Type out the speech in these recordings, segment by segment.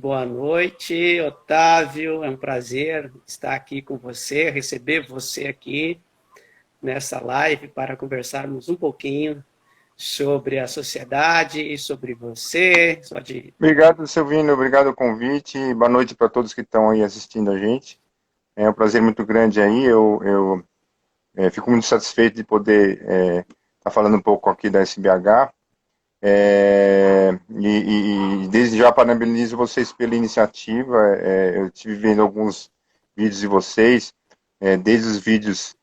boa noite, Otávio. É um prazer estar aqui com você, receber você aqui nessa live para conversarmos um pouquinho sobre a sociedade e sobre você. Obrigado, Silvino, obrigado pelo convite. Boa noite para todos que estão aí assistindo a gente. É um prazer muito grande aí. Eu fico muito satisfeito de poder estar falando um pouco aqui da SBH. E desde já parabenizo vocês pela iniciativa. Eu estive vendo alguns vídeos de vocês, desde os vídeos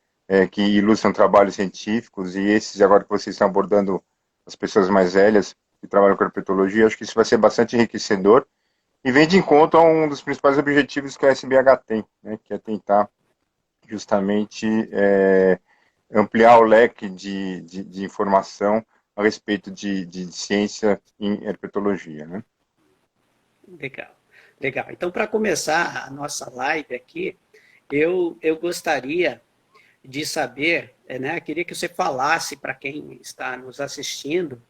que ilustram trabalhos científicos e esses agora que vocês estão abordando as pessoas mais velhas que trabalham com herpetologia. Acho que isso vai ser bastante enriquecedor e vem de encontro a um dos principais objetivos que a SBH tem, né, que é tentar justamente ampliar o leque de informação a respeito de ciência em herpetologia, né? Legal, legal. Então, para começar a nossa live aqui, eu gostaria de saber, né, queria que você falasse para quem está nos assistindo,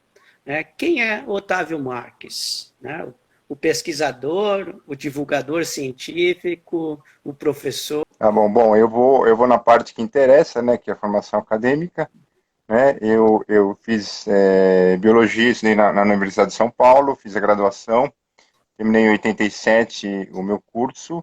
né, quem é Otávio Marques, né, o pesquisador, o divulgador científico, o professor. Tá bom, eu vou na parte que interessa, né, que é a formação acadêmica, né? Eu fiz biologia, estudei na Universidade de São Paulo, fiz a graduação, terminei em 87 o meu curso.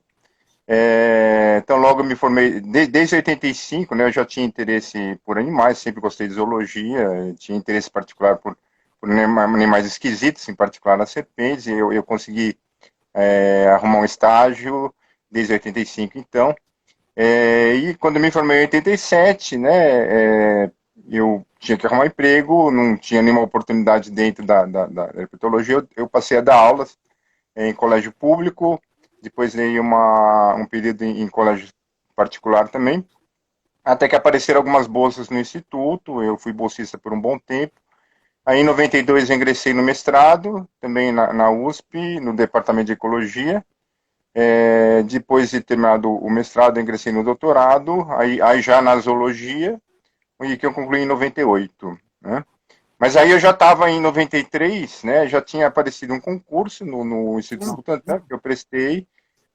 Então, logo eu me formei, desde 85, né, eu já tinha interesse por animais, sempre gostei de zoologia, tinha interesse particular por animais esquisitos, em particular as serpentes, e eu consegui arrumar um estágio desde 85, então. E quando eu me formei em 87, né, eu tinha que arrumar emprego, não tinha nenhuma oportunidade dentro da herpetologia, eu passei a dar aulas em colégio público, depois dei um período em colégio particular também, até que apareceram algumas bolsas no instituto, eu fui bolsista por um bom tempo. Aí em 92 eu ingressei no mestrado, também na USP, no departamento de ecologia. Depois de terminado o mestrado, eu ingressei no doutorado, aí já na zoologia, e que eu concluí em 98, né? Mas aí eu já estava em 93, né? Já tinha aparecido um concurso no Instituto Butantan, que eu prestei,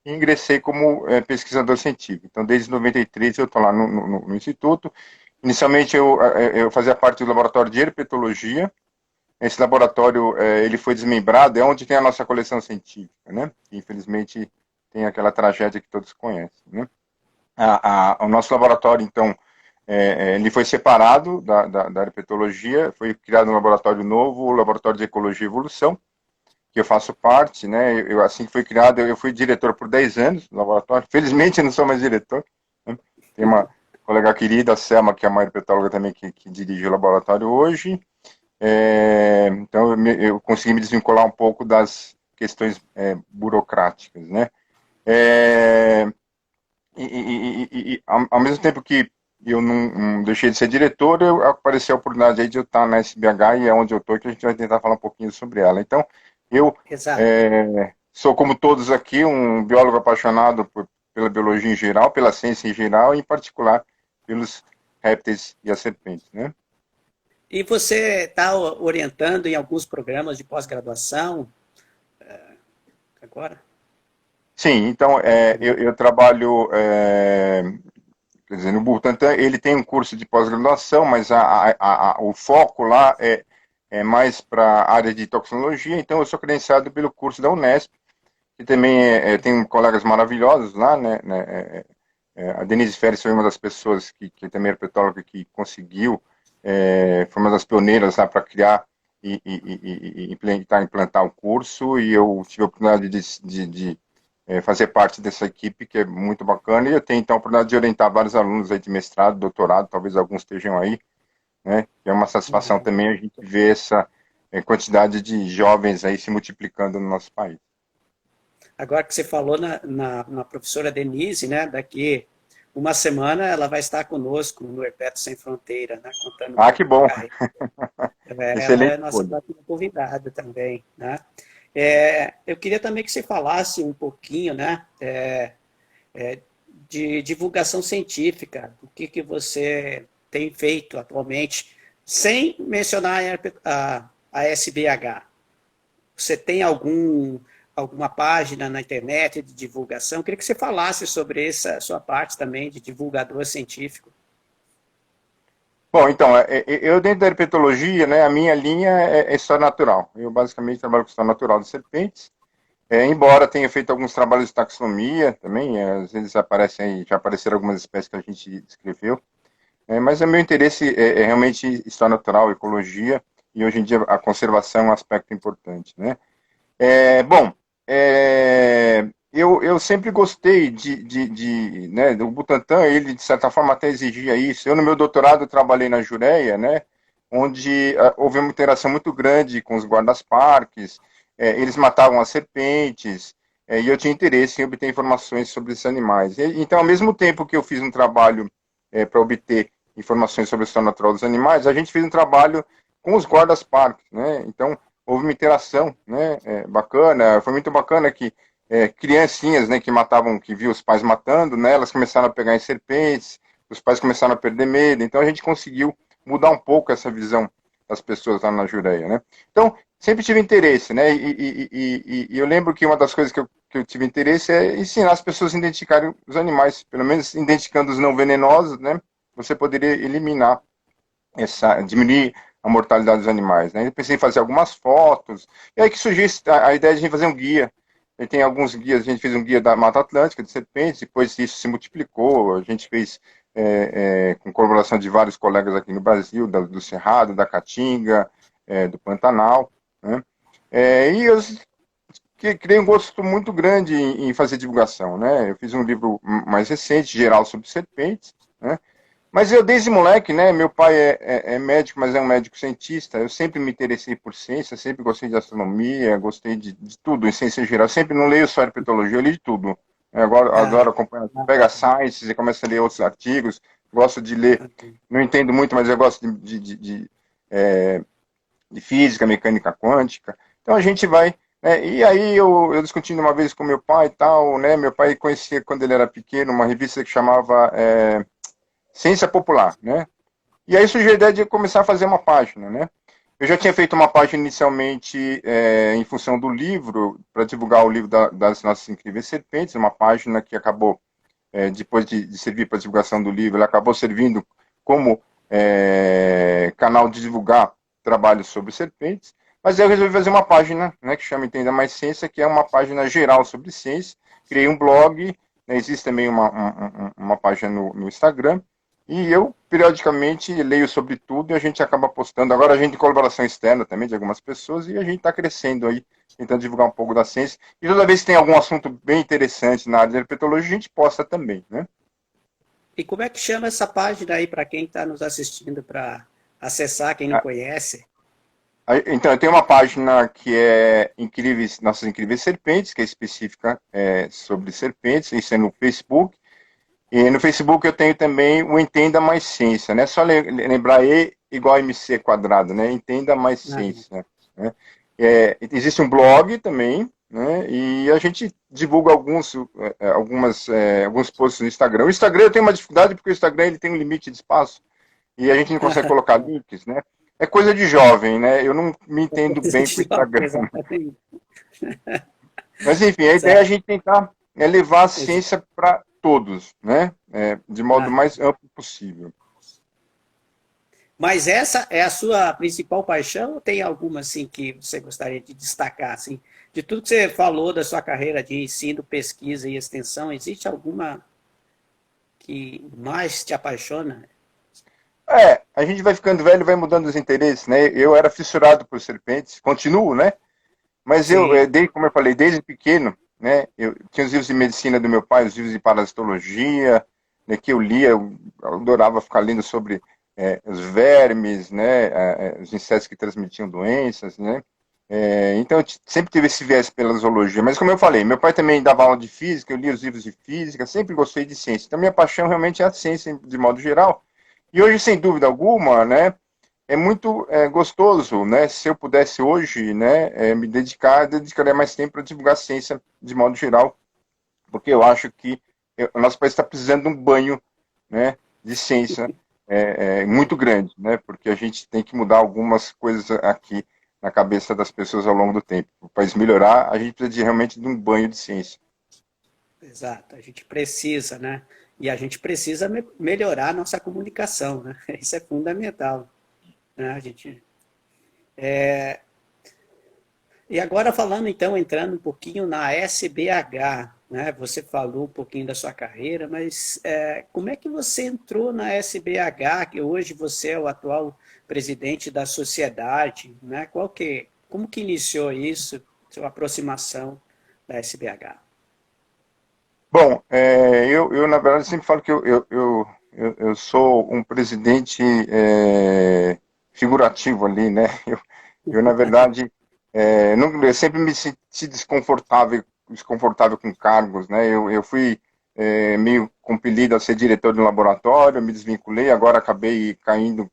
e ingressei como pesquisador científico. Então, desde 93 eu estou lá no Instituto. Inicialmente eu fazia parte do laboratório de herpetologia. Esse laboratório ele foi desmembrado, é onde tem a nossa coleção científica, né? Infelizmente tem aquela tragédia que todos conhecem, né? O nosso laboratório, então, ele foi separado da herpetologia, foi criado um laboratório novo, o Laboratório de Ecologia e Evolução, que eu faço parte, né? Assim que foi criado, eu fui diretor por 10 anos do laboratório. Felizmente, eu não sou mais diretor, né? Tem uma colega querida, a Selma, que é uma herpetóloga também, que dirige o laboratório hoje. Então, eu consegui me desvincular um pouco das questões burocráticas, né? É, ao mesmo tempo que eu não deixei de ser diretor, apareceu a oportunidade aí de eu estar na SBH e é onde eu estou, que a gente vai tentar falar um pouquinho sobre ela. Então, eu Exato. sou, como todos aqui, um biólogo apaixonado pela biologia em geral, pela ciência em geral, e em particular pelos répteis e as serpentes, né? E você está orientando em alguns programas de pós-graduação agora? Sim, então eu trabalho, quer dizer, no Butantan ele tem um curso de pós-graduação, mas o foco lá é mais para a área de toxicologia, então eu sou credenciado pelo curso da Unesp, que também tem colegas maravilhosos lá, né, a Denise Ferres foi uma das pessoas que também é herpetóloga que conseguiu, foi uma das pioneiras lá para criar e implantar o curso, e eu tive a oportunidade de fazer parte dessa equipe, que é muito bacana, e eu tenho então a oportunidade de orientar vários alunos aí de mestrado, doutorado, talvez alguns estejam aí, né? É uma satisfação Uhum. também a gente ver essa quantidade de jovens aí se multiplicando no nosso país. Agora que você falou na professora Denise, né, daqui uma semana ela vai estar conosco no Herpeto Sem Fronteira, né, contando um Ah, pouco que da bom! carreira. Ela Excelente é nossa escolha. próxima convidada também, né? Eu queria também que você falasse um pouquinho, né, de divulgação científica, o que você tem feito atualmente, sem mencionar a SBH. Você tem alguma página na internet de divulgação. Eu queria que você falasse sobre essa sua parte também de divulgador científico. Bom, então, eu dentro da herpetologia, né, a minha linha é história natural. Eu basicamente trabalho com história natural de serpentes, embora tenha feito alguns trabalhos de taxonomia também, às vezes aparecem aí, já apareceram algumas espécies que a gente descreveu, mas o meu interesse é realmente história natural, ecologia, e hoje em dia a conservação é um aspecto importante, né? Bom, eu sempre gostei né, do Butantan, ele de certa forma até exigia isso. Eu no meu doutorado trabalhei na Jureia, né, onde houve uma interação muito grande com os guardas-parques, eles matavam as serpentes, e eu tinha interesse em obter informações sobre esses animais. Então, ao mesmo tempo que eu fiz um trabalho para obter informações sobre a história natural dos animais, a gente fez um trabalho com os guardas-parques, né? Então, houve uma interação, né, bacana, foi muito bacana que criancinhas, né, que matavam, que viam os pais matando, né, elas começaram a pegar em serpentes, os pais começaram a perder medo, então a gente conseguiu mudar um pouco essa visão das pessoas lá na Jureia, né. Então, sempre tive interesse, né, e eu lembro que uma das coisas que eu tive interesse é ensinar as pessoas a identificarem os animais, pelo menos identificando os não venenosos, né, você poderia eliminar diminuir a mortalidade dos animais, né? Eu pensei em fazer algumas fotos, e aí que surgiu a ideia de a gente fazer um guia. E tem alguns guias, a gente fez um guia da Mata Atlântica, de serpentes, depois isso se multiplicou, a gente fez com colaboração de vários colegas aqui no Brasil, do Cerrado, da Caatinga, do Pantanal, né? E eu criei um gosto muito grande em fazer divulgação, né? Eu fiz um livro mais recente, geral, sobre serpentes, né? Mas eu, desde moleque, né, meu pai é médico, mas é um médico cientista, eu sempre me interessei por ciência, sempre gostei de astronomia, gostei de tudo, em ciência geral, eu sempre não leio só herpetologia, eu li de tudo. Agora adoro acompanhar, pega Science e começa a ler outros artigos, gosto de ler, não entendo muito, mas eu gosto de física, mecânica quântica, então a gente vai, né, e aí eu discutindo uma vez com meu pai e tal, né, meu pai conhecia quando ele era pequeno uma revista que chamava Ciência Popular, né? E aí surgiu a ideia de começar a fazer uma página, né? Eu já tinha feito uma página inicialmente em função do livro, para divulgar o livro das Nossas Incríveis Serpentes, uma página que acabou, depois de servir para a divulgação do livro, ela acabou servindo como canal de divulgar trabalhos sobre serpentes, mas aí eu resolvi fazer uma página, né, que chama Entenda Mais Ciência, que é uma página geral sobre ciência, criei um blog, né, existe também uma página no Instagram, e eu, periodicamente, leio sobre tudo e a gente acaba postando. Agora a gente tem colaboração externa também de algumas pessoas e a gente está crescendo aí, tentando divulgar um pouco da ciência. E toda vez que tem algum assunto bem interessante na área de herpetologia, a gente posta também, né? E como é que chama essa página aí para quem está nos assistindo para acessar, quem não conhece? Então, eu tenho uma página que é Nossas Incríveis Serpentes, que é específica sobre serpentes, isso é no Facebook. E no Facebook eu tenho também o Entenda Mais Ciência, né? Só lembrar E igual a MC quadrado, né? Entenda Mais Ciência, né? Existe um blog também, né? E a gente divulga alguns posts no Instagram. O Instagram eu tenho uma dificuldade porque o Instagram ele tem um limite de espaço e a gente não consegue colocar links, né? É coisa de jovem, né? Eu não me entendo bem com o Instagram. Mas enfim, a ideia é a gente tentar levar a ciência para todos, né? De modo mais amplo possível. Mas essa é a sua principal paixão ou tem alguma assim que você gostaria de destacar? Assim, de tudo que você falou da sua carreira de ensino, pesquisa e extensão, existe alguma que mais te apaixona? A gente vai ficando velho, vai mudando os interesses, né? Eu era fissurado por serpentes, continuo, né? Mas como eu falei, desde pequeno, né? Eu tinha os livros de medicina do meu pai, os livros de parasitologia, né, que eu lia, eu adorava ficar lendo sobre os vermes, né? Os insetos que transmitiam doenças, né? Então eu sempre tive esse viés pela zoologia. Mas como eu falei, meu pai também dava aula de física, eu lia os livros de física, sempre gostei de ciência. Então minha paixão realmente é a ciência de modo geral. E hoje, sem dúvida alguma, né? É muito gostoso, né? Se eu pudesse hoje, né, me dedicaria mais tempo para divulgar a ciência de modo geral, porque eu acho que o nosso país está precisando de um banho, né, de ciência muito grande, né? Porque a gente tem que mudar algumas coisas aqui na cabeça das pessoas ao longo do tempo. Para isso melhorar, a gente precisa realmente de um banho de ciência. Exato, a gente precisa, né? E a gente precisa melhorar a nossa comunicação, né? Isso é fundamental, né? A gente E agora falando então, entrando um pouquinho na SBH, né? Você falou um pouquinho da sua carreira, mas como é que você entrou na SBH, que hoje você é o atual presidente da sociedade, né? Como que iniciou isso, sua aproximação da SBH? Bom, eu, na verdade sempre falo que eu sou um presidente figurativo ali, né? Na verdade, eu sempre me senti desconfortável com cargos, né? Eu fui meio compelido a ser diretor de um laboratório, me desvinculei, agora acabei caindo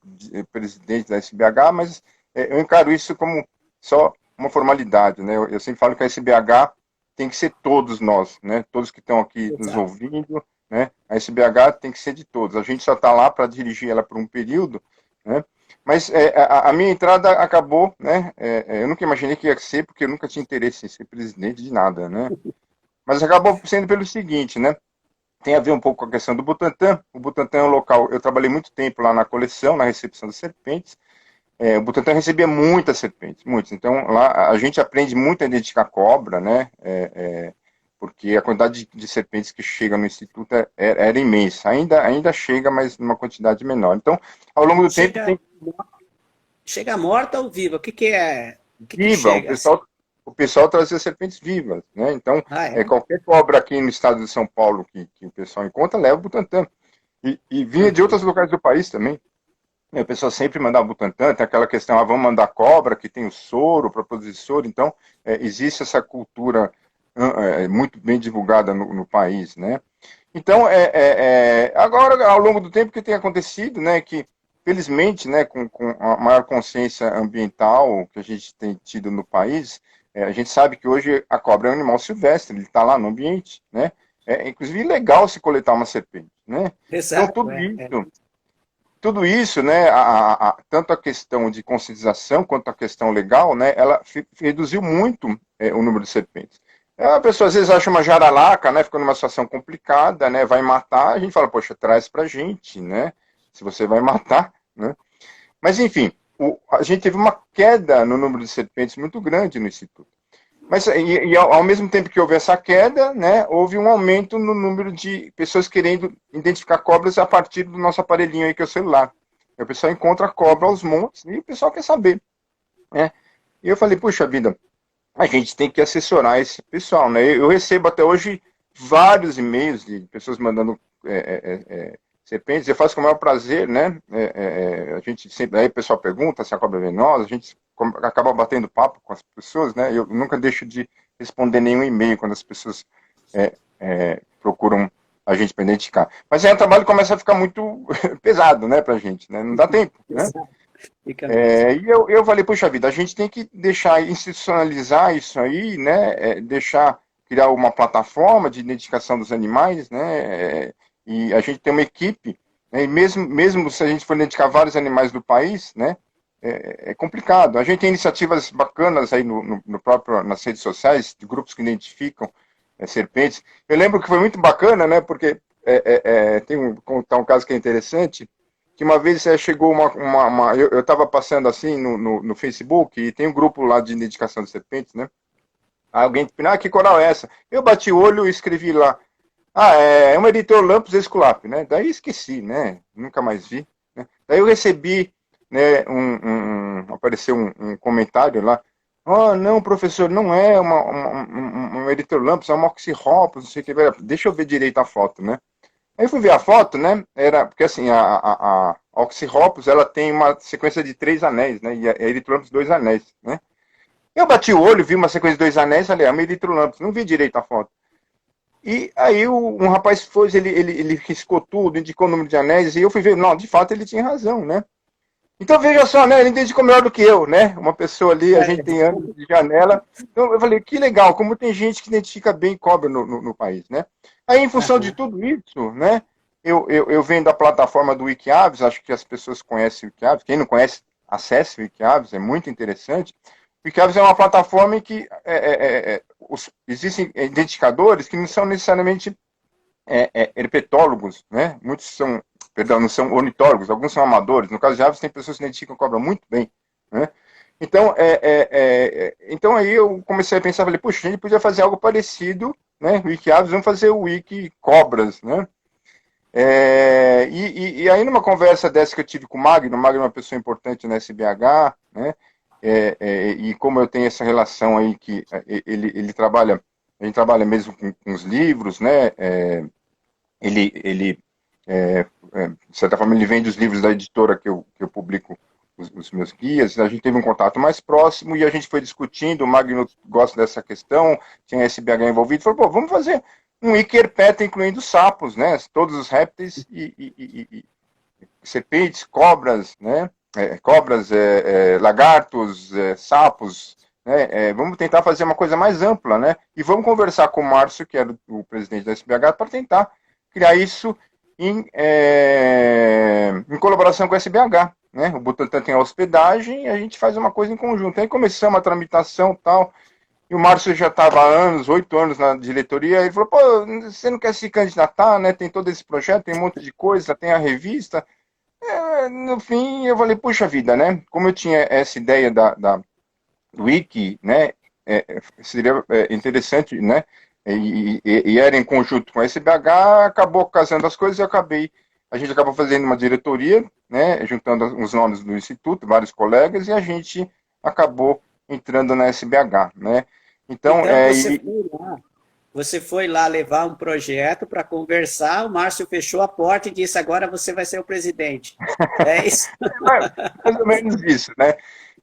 presidente da SBH, mas eu encaro isso como só uma formalidade, né? Eu sempre falo que a SBH tem que ser todos nós, né? Todos que estão aqui nos Exato. ouvindo, né? A SBH tem que ser de todos. A gente só está lá para dirigir ela por um período, né? Mas a minha entrada acabou, né? Eu nunca imaginei que ia ser, porque eu nunca tinha interesse em ser presidente de nada, né? Mas acabou sendo pelo seguinte, né? Tem a ver um pouco com a questão do Butantan. O Butantan é um local, eu trabalhei muito tempo lá na coleção, na recepção das serpentes. O Butantan recebia muitas serpentes, muitas. Então lá a gente aprende muito a identificar cobra, né? Porque a quantidade de serpentes que chega no instituto era imensa. Ainda chega, mas numa quantidade menor. Então, ao longo do tempo Chega, tem chega morta ou viva? O que é? O que viva, chega assim? o pessoal trazia serpentes vivas, né? Então, Ah, é? qualquer cobra aqui no estado de São Paulo que o pessoal encontra, leva o Butantan. E vinha de Uhum. outros lugares do país também. E a pessoa sempre mandava Butantan, tem aquela questão, vamos mandar cobra, que tem o soro, para produzir soro. Então, existe essa cultura muito bem divulgada no país, né? Então, agora, ao longo do tempo, o que tem acontecido, né, que, felizmente, né, com a maior consciência ambiental que a gente tem tido no país, a gente sabe que hoje a cobra é um animal silvestre, ele está lá no ambiente, né? É inclusive ilegal se coletar uma serpente, né? Então, Exato, tudo isso, né, tanto a questão de conscientização quanto a questão legal, né, ela reduziu muito o número de serpentes. A pessoa às vezes acha uma jararaca, né, fica numa situação complicada, né, vai matar, a gente fala, poxa, traz pra gente, né, se você vai matar, né. Mas enfim, a gente teve uma queda no número de serpentes muito grande no Instituto. Mas ao mesmo tempo que houve essa queda, né, houve um aumento no número de pessoas querendo identificar cobras a partir do nosso aparelhinho aí, que é o celular. O pessoal encontra cobra aos montes e o pessoal quer saber, né? E eu falei, puxa vida, a gente tem que assessorar esse pessoal, né? Eu recebo até hoje vários e-mails de pessoas mandando serpentes, eu faço com o maior prazer, né? A gente sempre, aí o pessoal pergunta se a cobra é venenosa, a gente acaba batendo papo com as pessoas, né? Eu nunca deixo de responder nenhum e-mail quando as pessoas procuram a gente para identificar. Mas aí o trabalho começa a ficar muito pesado, né, pra gente, né? Não dá tempo, né? exato. Fica mesmo. E eu falei, puxa vida, a gente tem que deixar institucionalizar isso aí, né? Deixar criar uma plataforma de identificação dos animais, né? E a gente tem uma equipe, né? E mesmo se a gente for identificar vários animais do país, né? É complicado. A gente tem iniciativas bacanas aí no próprio, nas redes sociais, de grupos que identificam serpentes. Eu lembro que foi muito bacana, né? Porque contar um caso que é interessante, que uma vez chegou eu estava passando assim no Facebook, e tem um grupo lá de identificação de serpentes, né? Aí alguém, que coral é essa? Eu bati o olho e escrevi lá, é uma Erythrolampus esculape, né? Daí esqueci, né? Nunca mais vi. Né? Daí eu recebi, né, apareceu um comentário lá, não, professor, não é uma Erythrolampus, é uma Oxyrhopus, não sei o que, deixa eu ver direito a foto, né? Aí eu fui ver a foto, né? Porque assim, a Oxyrhopus, ela tem uma sequência de 3 anéis, né? E a Erythrolampus 2 anéis, né? Eu bati o olho, vi uma sequência de 2 anéis, falei, é uma Erythrolampus, não vi direito a foto. E aí um rapaz foi, ele riscou tudo, indicou o número de anéis, e eu fui ver, não, de fato ele tinha razão, né? Então veja só, né? Ele identificou melhor do que eu, né? Uma pessoa ali, a gente tem anos de janela. Então eu falei, que legal, como tem gente que identifica bem cobra no país, né? Aí, em função de Aham. tudo isso, né? Eu vendo a plataforma do Wikiaves, acho que as pessoas conhecem o Wikiaves. Quem não conhece, acesse o Wikiaves, é muito interessante. Wikiaves é uma plataforma em que existem identificadores que não são necessariamente herpetólogos, né? Muitos são, perdão, não são ornitólogos, alguns são amadores. No caso de aves, tem pessoas que identificam cobra muito bem, né? Então, então aí eu comecei a pensar, falei, puxa, a gente podia fazer algo parecido, né? Wiki aves, vamos fazer o Wiki cobras, né? E aí numa conversa dessa que eu tive com o Magno é uma pessoa importante na SBH, né? E como eu tenho essa relação aí que ele trabalha, a gente trabalha mesmo com os livros, né? Ele de certa forma, ele vende os livros da editora que eu publico os meus guias. A gente teve um contato mais próximo e a gente foi discutindo. O Magno gosta dessa questão, tinha SBH envolvido. Falou, pô, vamos fazer um wiki herpeta incluindo sapos, né? Todos os répteis e serpentes, cobras, né? Cobras, lagartos, sapos. Né? Vamos tentar fazer uma coisa mais ampla, né? E vamos conversar com o Márcio, que era o presidente da SBH, para tentar criar isso em colaboração com a SBH. Né? O Butantan tem a hospedagem e a gente faz uma coisa em conjunto. Aí começamos a tramitação e tal, e o Márcio já estava há 8 anos na diretoria, ele falou, pô, você não quer se candidatar, né? Tem todo esse projeto, tem um monte de coisa, tem a revista. No fim, eu falei, puxa vida, né? Como eu tinha essa ideia do Wiki, né? Seria interessante, né? E era em conjunto com a SBH, acabou casando as coisas e a gente acabou fazendo uma diretoria, né, juntando os nomes do Instituto, vários colegas, e a gente acabou entrando na SBH, né. Então você foi lá levar um projeto para conversar, o Márcio fechou a porta e disse, agora você vai ser o presidente. É isso? Mais ou menos isso, né.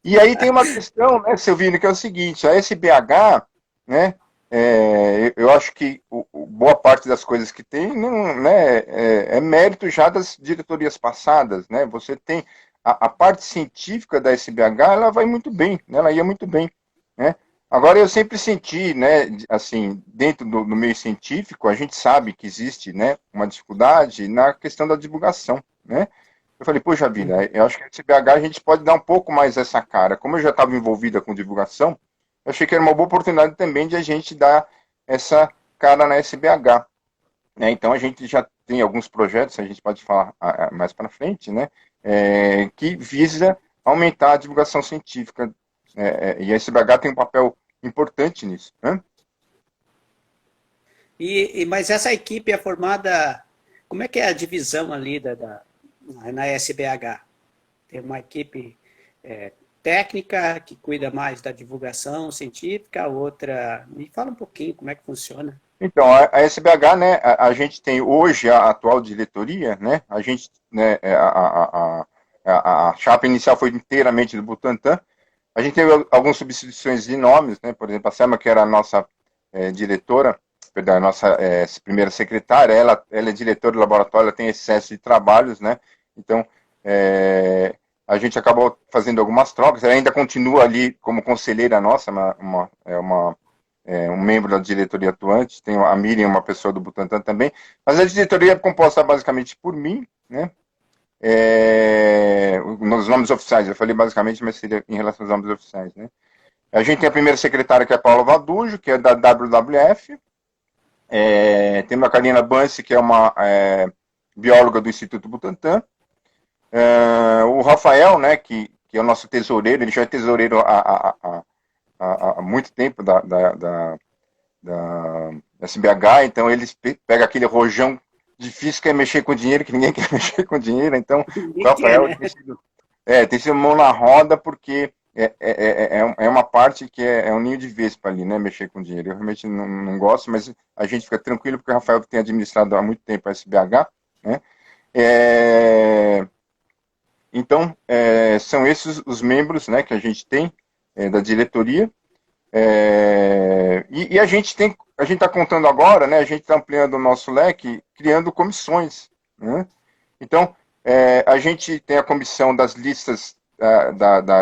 E aí tem uma questão, né, Silvino, que é o seguinte, a SBH, né, eu acho que boa parte das coisas que tem não, né, é mérito já das diretorias passadas, né? Você tem a parte científica da SBH, ela vai muito bem, né? Ela ia muito bem, né? Agora eu sempre senti, né, assim, dentro do meio científico, a gente sabe que existe, né, uma dificuldade na questão da divulgação, né? Eu falei, poxa vida, eu acho que a SBH a gente pode dar um pouco mais essa cara. Como eu já estava envolvida com divulgação, eu achei que era uma boa oportunidade também de a gente dar essa cara na SBH. Né? Então a gente já tem alguns projetos, a gente pode falar mais para frente, né? Que visa aumentar a divulgação científica. E a SBH tem um papel importante nisso. Né? Mas essa equipe é formada... Como é que é a divisão ali na SBH? Tem uma equipe técnica que cuida mais da divulgação científica, outra... Me fala um pouquinho como é que funciona. Então, a SBH, né, a gente tem hoje a atual diretoria, né, a gente, né, a chapa inicial foi inteiramente do Butantan, a gente teve algumas substituições de nomes, né, por exemplo, a Selma, que era a nossa diretora, perdão, a nossa primeira secretária, ela é diretora do laboratório, ela tem excesso de trabalhos, né, então, a gente acabou fazendo algumas trocas, ela ainda continua ali como conselheira nossa, um membro da diretoria atuante, tem a Miriam, uma pessoa do Butantan também, mas a diretoria é composta basicamente por mim, né, nos nomes oficiais, eu falei basicamente, mas seria em relação aos nomes oficiais, né. A gente tem a primeira secretária, que é a Paula Vadujo, que é da WWF, temos a Karina Bansi, que é uma bióloga do Instituto Butantan, o Rafael, né, que é o nosso tesoureiro, ele já é tesoureiro há muito tempo da SBH, então eles pegam aquele rojão difícil que é mexer com dinheiro, que ninguém quer mexer com dinheiro, então o Rafael tem sido mão na roda, porque é uma parte que é um ninho de vespa ali, né, mexer com dinheiro. Eu realmente não gosto, mas a gente fica tranquilo, porque o Rafael tem administrado há muito tempo a SBH, né, então, são esses os membros, né, que a gente tem da diretoria. E a gente está contando agora, né, a gente está ampliando o nosso leque, criando comissões. Né? Então, a gente tem a comissão das listas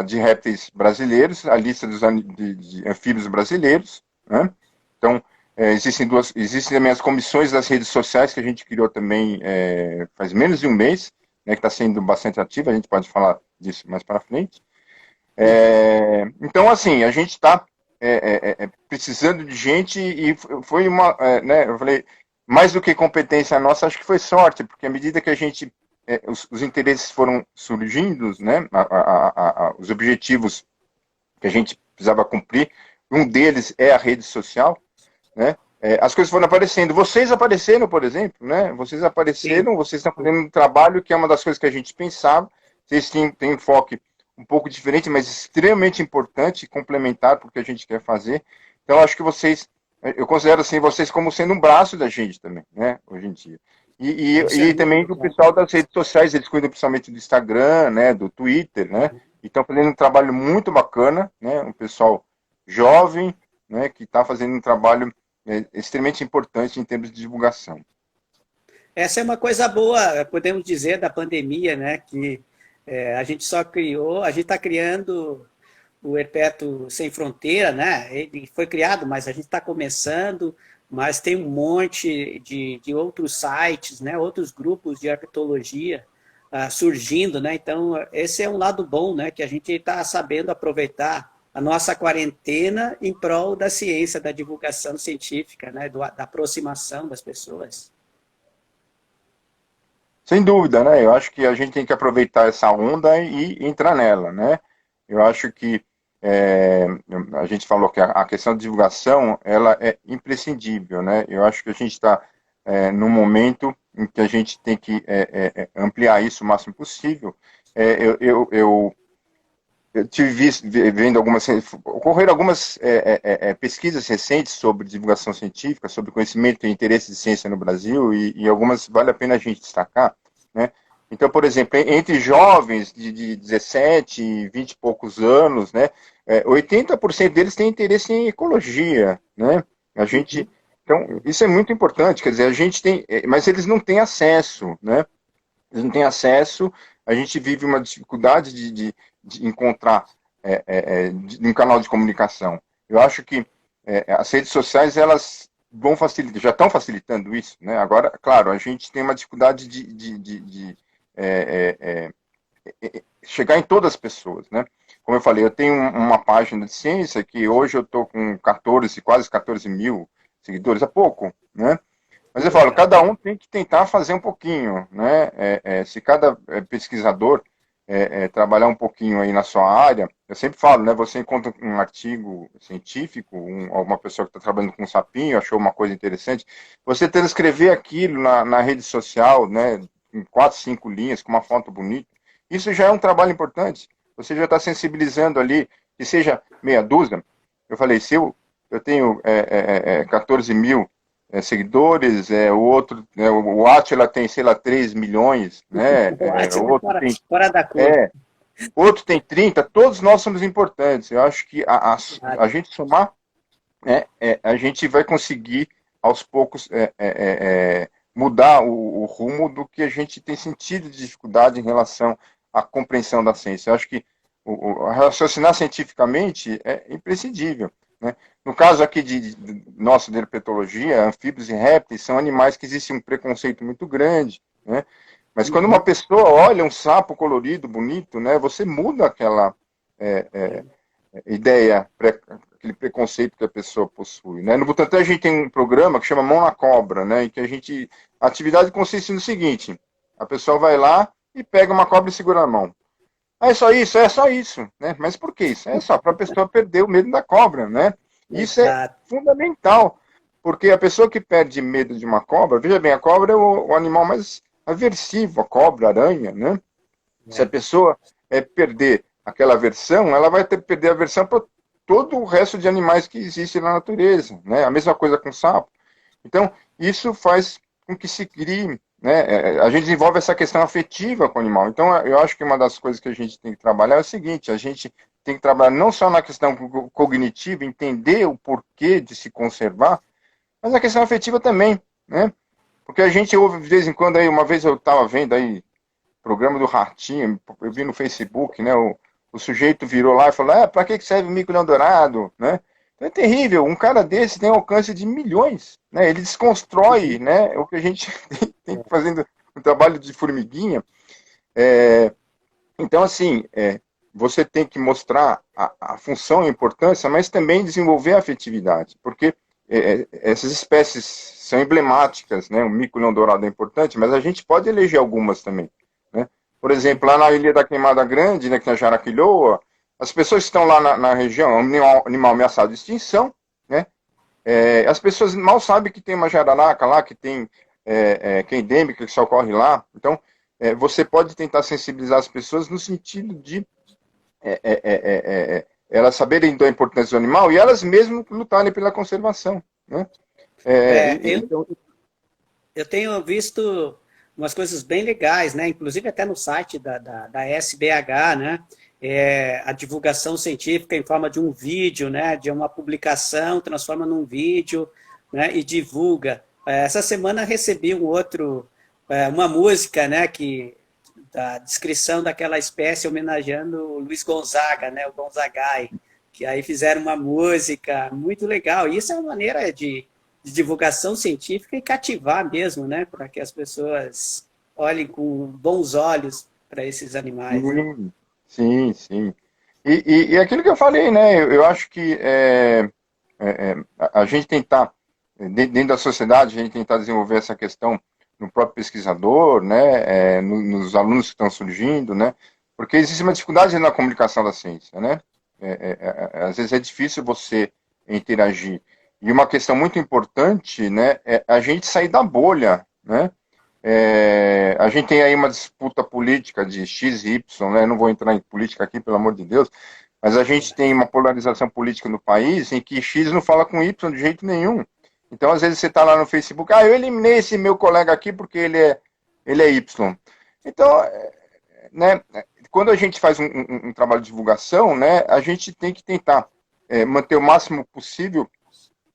de répteis brasileiros, a lista de anfíbios brasileiros. Né? Então, existem também as comissões das redes sociais, que a gente criou também faz menos de um mês, né, que está sendo bastante ativa, a gente pode falar disso mais para frente. Então, assim, a gente está precisando de gente e foi uma, né, eu falei, mais do que competência nossa, acho que foi sorte, porque à medida que a gente, os interesses foram surgindo, né, os objetivos que a gente precisava cumprir, um deles é a rede social, né, as coisas foram aparecendo. Vocês apareceram, por exemplo, né, vocês Sim. apareceram, vocês estão fazendo um trabalho que é uma das coisas que a gente pensava, vocês têm um enfoque um pouco diferente, mas extremamente importante e complementar para o que a gente quer fazer. Então, acho que vocês, eu considero assim, vocês como sendo um braço da gente também, né, hoje em dia. Isso é E muito também do bom. pessoal das redes sociais, eles cuidam principalmente do Instagram, né, do Twitter, né, e estão fazendo um trabalho muito bacana, né, um pessoal jovem, né, que está fazendo um trabalho extremamente importante em termos de divulgação. Essa é uma coisa boa, podemos dizer, da pandemia, né? Que a gente só criou, a gente está criando o Herpeto Sem Fronteira, né? Ele foi criado, mas a gente está começando, mas tem um monte de outros sites, né? Outros grupos de herpetologia surgindo, né? Então, esse é um lado bom, né? Que a gente está sabendo aproveitar a nossa quarentena em prol da ciência, da divulgação científica, né? Da aproximação das pessoas. Sem dúvida, né? Eu acho que a gente tem que aproveitar essa onda e entrar nela, né? Eu acho que é, a gente falou que a questão da divulgação ela é imprescindível, né? Eu acho que a gente está num momento em que a gente tem que ampliar isso o máximo possível. Eu tive vendo ocorreram algumas pesquisas recentes sobre divulgação científica, sobre conhecimento e interesse de ciência no Brasil, e algumas vale a pena a gente destacar, né? Então, por exemplo, entre jovens de 17 e 20 e poucos anos, né, 80% deles têm interesse em ecologia, né? A gente, Uhum. então, isso é muito importante, quer dizer, a gente tem, mas eles não têm acesso, né? Eles não têm acesso, a gente vive uma dificuldade de encontrar um canal de comunicação. Eu acho que as redes sociais, elas vão facilitar, já estão facilitando isso, né? Agora, claro, a gente tem uma dificuldade de chegar em todas as pessoas, né? Como eu falei, eu tenho uma página de ciência que hoje eu estou com 14, quase 14 mil seguidores, é pouco, né? Mas eu falo, Legal. cada um tem que tentar fazer um pouquinho, né? Se cada pesquisador trabalhar um pouquinho aí na sua área, eu sempre falo, né? Você encontra um artigo científico, uma pessoa que está trabalhando com um sapinho, achou uma coisa interessante, você transcrever aquilo na rede social, né? Em 4, 5 linhas, com uma foto bonita, isso já é um trabalho importante. Você já está sensibilizando ali, que seja meia dúzia. Eu falei, se eu tenho 14 mil seguidores, o outro, o Átila tem, sei lá, 3 milhões, né? O O Atila é outro tem, fora da curva. é, outro tem 30, todos nós somos importantes. Eu acho que Claro. a gente somar, né, a gente vai conseguir, aos poucos, mudar o rumo do que a gente tem sentido de dificuldade em relação à compreensão da ciência. Eu acho que raciocinar cientificamente é imprescindível. Né? No caso aqui nossa de herpetologia, anfíbios e répteis são animais que existe um preconceito muito grande, né? Mas quando uma Uhum. pessoa olha um sapo colorido, bonito, né, você muda aquela é, é, ideia, aquele preconceito que a pessoa possui. Né? No Butantan a gente tem um programa que chama Mão na Cobra, né, em que a atividade consiste no seguinte, a pessoa vai lá e pega uma cobra e segura na mão. Ah, é só isso, né? Mas por que isso? É só para a pessoa perder o medo da cobra, né? Isso é Exato. fundamental, porque a pessoa que perde medo de uma cobra, veja bem, a cobra é o animal mais aversivo, a cobra, a aranha, né? Se a É. pessoa perder aquela aversão, ela vai ter que perder a aversão para todo o resto de animais que existem na natureza, né? A mesma coisa com o sapo. Então, isso faz com que se crie, né? A gente desenvolve essa questão afetiva com o animal. Então, eu acho que uma das coisas que a gente tem que trabalhar é o seguinte: a gente tem que trabalhar não só na questão cognitiva, entender o porquê de se conservar, mas na questão afetiva também, né? Porque a gente ouve de vez em quando aí, uma vez eu estava vendo aí programa do Ratinho, eu vi no Facebook, né? O sujeito virou lá e falou: para que serve o mico-leão dourado, né? Então é terrível, um cara desse tem alcance de milhões, né? Ele desconstrói, Uhum. né? O que a gente tem fazendo um trabalho de formiguinha. É, então, assim, você tem que mostrar a função e a importância, mas também desenvolver a afetividade, porque essas espécies são emblemáticas, né? O mico-leão dourado é importante, mas a gente pode eleger algumas também, né? Por exemplo, lá na Ilha da Queimada Grande, né, que é a Jaraquilhoa, as pessoas que estão lá na região, é um animal ameaçado de extinção, né? As pessoas mal sabem que tem uma jararaca lá, que é endêmica, que só ocorre lá. Então, você pode tentar sensibilizar as pessoas no sentido de elas saberem da importância do animal e elas mesmas lutarem pela conservação, né? Eu, Então, eu tenho visto umas coisas bem legais, né? Inclusive até no site da SBH, né? A divulgação científica em forma de um vídeo, né? De uma publicação, transforma num vídeo, né? E divulga. Essa semana recebi uma música, né? Da descrição daquela espécie homenageando o Luiz Gonzaga, né? O Gonzagai, que aí fizeram uma música muito legal. E isso é uma maneira de divulgação científica e cativar mesmo, né? Para que as pessoas olhem com bons olhos para esses animais, né? sim, sim. E aquilo que eu falei, né? Eu acho que a gente tentar, dentro da sociedade, a gente tentar desenvolver essa questão no próprio pesquisador, né? Nos alunos que estão surgindo, né? Porque existe uma dificuldade na comunicação da ciência, né? Às vezes é difícil você interagir. E uma questão muito importante, né? É a gente sair da bolha, né? A gente tem aí uma disputa política de X e Y, né? Não vou entrar em política aqui, pelo amor de Deus, mas a gente tem uma polarização política no país em que X não fala com Y de jeito nenhum. Então, às vezes, você está lá no Facebook, eu eliminei esse meu colega aqui porque ele é Y. Então, né, quando a gente faz um trabalho de divulgação, né, a gente tem que tentar manter o máximo possível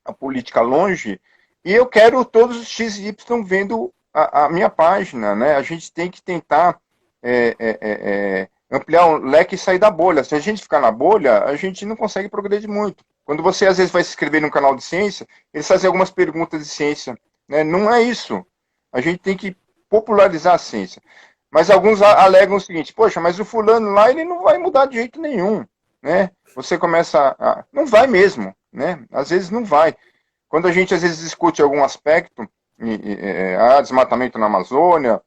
a política longe, e eu quero todos os X e Y vendo a minha página, né? A gente tem que tentar ampliar o leque e sair da bolha. Se a gente ficar na bolha, a gente não consegue progredir muito. Quando você, às vezes, vai se inscrever num canal de ciência, eles fazem algumas perguntas de ciência, né? Não é isso. A gente tem que popularizar a ciência. Mas alguns alegam o seguinte, poxa, mas o fulano lá, ele não vai mudar de jeito nenhum, né? Você começa a... Não vai mesmo, né? Às vezes não vai. Quando a gente, às vezes, discute algum aspecto, desmatamento na Amazônia,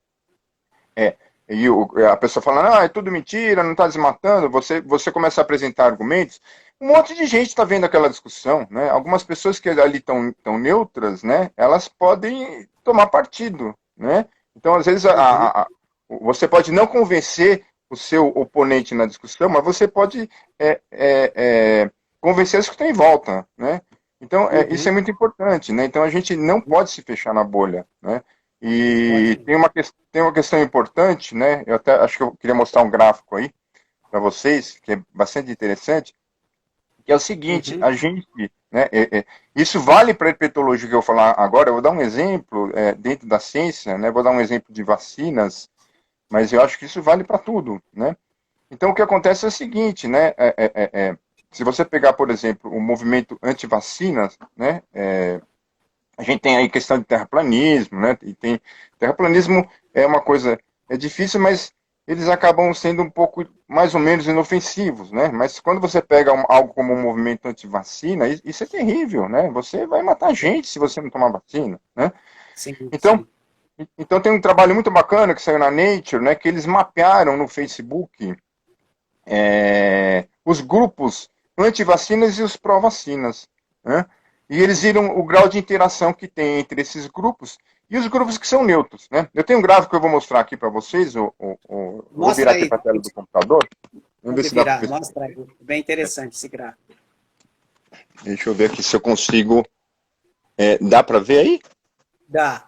a pessoa fala, é tudo mentira, não está desmatando, você começa a apresentar argumentos, um monte de gente está vendo aquela discussão, né? Algumas pessoas que ali estão neutras, né? Elas podem tomar partido, né? Então, às vezes, você pode não convencer o seu oponente na discussão, mas você pode convencer os que estão em volta, né? Então, isso é muito importante, né? Então, a gente não pode se fechar na bolha, né? E tem uma questão importante, né? Eu até acho que eu queria mostrar um gráfico aí para vocês, que é bastante interessante, que é o seguinte, a gente, né, isso vale para a herpetologia que eu vou falar agora, eu vou dar um exemplo dentro da ciência, né? Vou dar um exemplo de vacinas, mas eu acho que isso vale para tudo, né? Então, o que acontece é o seguinte, né? Se você pegar, por exemplo, o movimento anti-vacinas, né? A gente tem aí questão de terraplanismo, né? E tem terraplanismo é uma coisa difícil, mas eles acabam sendo um pouco mais ou menos inofensivos, né? Mas quando você pega algo como um movimento anti-vacina, isso é terrível, né? Você vai matar gente se você não tomar vacina, né? Sim, Então, sim. então tem um trabalho muito bacana que saiu na Nature, né? Que eles mapearam no Facebook os grupos anti-vacinas e os pró-vacinas, né? E eles viram o grau de interação que tem entre esses grupos e os grupos que são neutros, né? Eu tenho um gráfico que eu vou mostrar aqui para vocês, eu vou virar Mostra aqui aí, para a tela do computador. Vamos ver pode se dá para virar, ver. mostra aí. Bem interessante esse gráfico. Deixa eu ver aqui se eu consigo. Dá para ver aí? Dá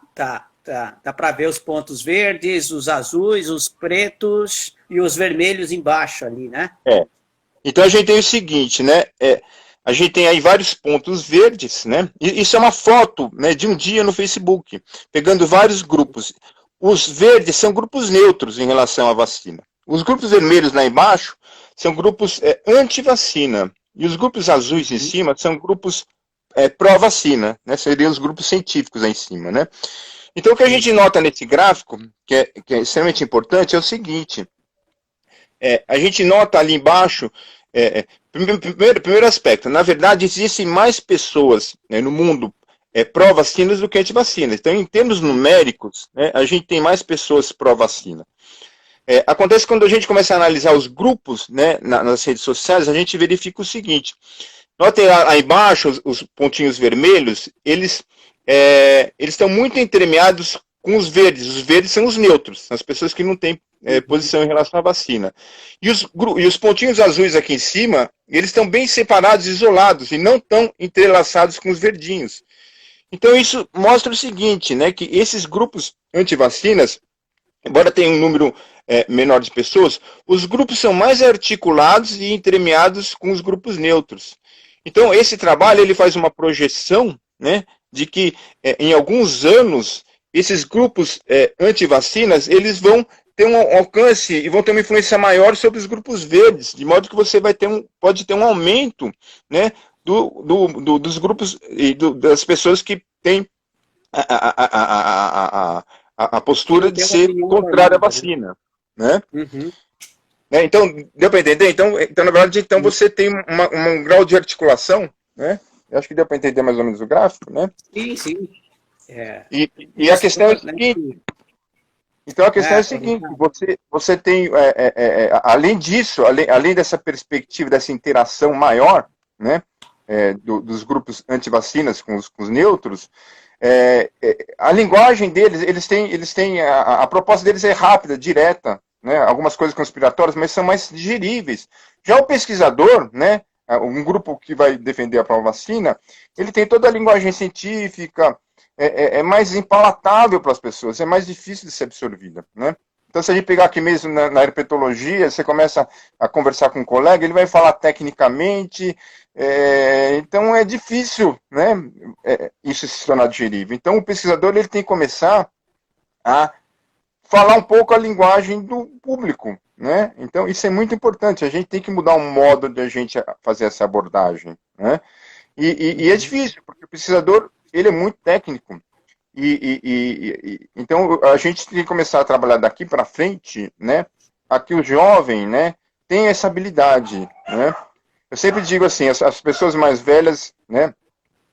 para ver os pontos verdes, os azuis, os pretos e os vermelhos embaixo ali, né? Então a gente tem o seguinte, né? A gente tem aí vários pontos verdes, né? E isso é uma foto, né, de um dia no Facebook, pegando vários grupos. Os verdes são grupos neutros em relação à vacina. Os grupos vermelhos lá embaixo são grupos anti-vacina. E os grupos azuis em cima são grupos pró-vacina, né? Seriam os grupos científicos aí em cima, né? Então o que a gente nota nesse gráfico, que é extremamente importante, é o seguinte. a gente nota ali embaixo, primeiro aspecto, na verdade existem mais pessoas, né, no mundo pró-vacinas do que anti-vacinas. Então, em termos numéricos, né, a gente tem mais pessoas pró-vacina. Acontece quando a gente começa a analisar os grupos, né, nas redes sociais, a gente verifica o seguinte. Notem aí embaixo, os pontinhos vermelhos, eles estão muito entremeados com os verdes. Os verdes são os neutros, as pessoas que não têm posição em relação à vacina. E os pontinhos azuis aqui em cima, eles estão bem separados, isolados, e não estão entrelaçados com os verdinhos. Então isso mostra o seguinte, né, que esses grupos antivacinas, embora tenha um número menor de pessoas, os grupos são mais articulados e entremeados com os grupos neutros. Então, esse trabalho ele faz uma projeção, né, de que em alguns anos, esses grupos antivacinas, eles vão ter um alcance e vão ter uma influência maior sobre os grupos verdes, de modo que você pode ter um aumento, né, dos grupos e das pessoas que têm a postura de ser contrária à vacina, né? Uhum. Então, deu para entender? Então, na verdade, você tem um grau de articulação, né? Eu acho que deu para entender mais ou menos o gráfico, né? Sim, sim. E a questão é a seguinte. Então, a questão é a seguinte, você tem, além disso, além dessa perspectiva, dessa interação maior, né, dos grupos antivacinas com os neutros, a linguagem deles, eles têm a proposta deles é rápida, direta, né, algumas coisas conspiratórias, mas são mais digeríveis. Já o pesquisador, né, um grupo que vai defender a prova vacina, ele tem toda a linguagem científica, é mais impalatável para as pessoas, é mais difícil de ser absorvida, né? Então, se a gente pegar aqui mesmo na herpetologia, você começa a conversar com um colega, ele vai falar tecnicamente, então é difícil, né, isso se tornar digerível. Então, o pesquisador ele tem que começar a falar um pouco a linguagem do público, né? Então, isso é muito importante, a gente tem que mudar o modo de a gente fazer essa abordagem, né? E é difícil, porque o pesquisador ele é muito técnico. Então, a gente tem que começar a trabalhar daqui para frente, né? Aqui o jovem, né, tem essa habilidade, né? Eu sempre digo assim, as pessoas mais velhas, né?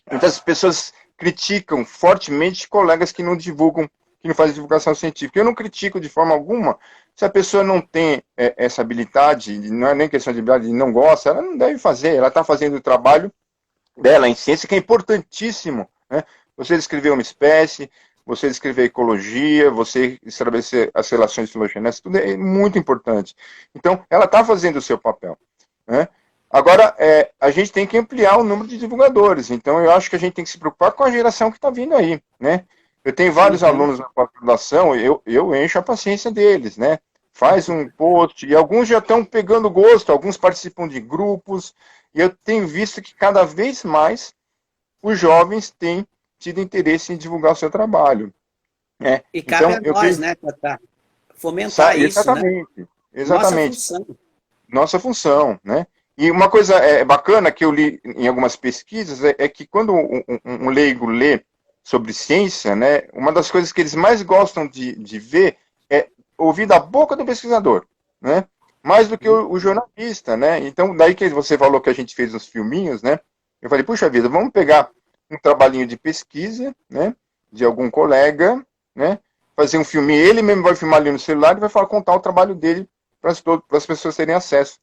Muitas pessoas criticam fortemente colegas que não divulgam, que não fazem divulgação científica. Eu não critico de forma alguma. Se a pessoa não tem essa habilidade, não é nem questão de habilidade, não gosta, ela não deve fazer. Ela está fazendo o trabalho dela em ciência, que é importantíssimo, né? Você descrever uma espécie, você descrever ecologia, você estabelecer as relações filogenéticas, tudo é muito importante. Então, ela está fazendo o seu papel, né? Agora, a gente tem que ampliar o número de divulgadores. Então, eu acho que a gente tem que se preocupar com a geração que está vindo aí, né? Eu tenho vários alunos na pós-graduação, eu encho a paciência deles, né? Faz um post, e alguns já estão pegando gosto, alguns participam de grupos, e eu tenho visto que cada vez mais os jovens têm tido interesse em divulgar o seu trabalho. Né? E cabe então, a nós, né, Tata? Fomentar isso, né? Exatamente. Nossa função. Nossa função, né? E uma coisa bacana que eu li em algumas pesquisas é que quando um leigo lê sobre ciência, né, uma das coisas que eles mais gostam de ver é ouvir da boca do pesquisador, né? Mais do que o jornalista, né? Então, daí que você falou que a gente fez uns filminhos, né? Eu falei, puxa vida, vamos pegar um trabalhinho de pesquisa, né? De algum colega, né? Fazer um filminho, ele mesmo vai filmar ali no celular e vai contar o trabalho dele para as pessoas terem acesso.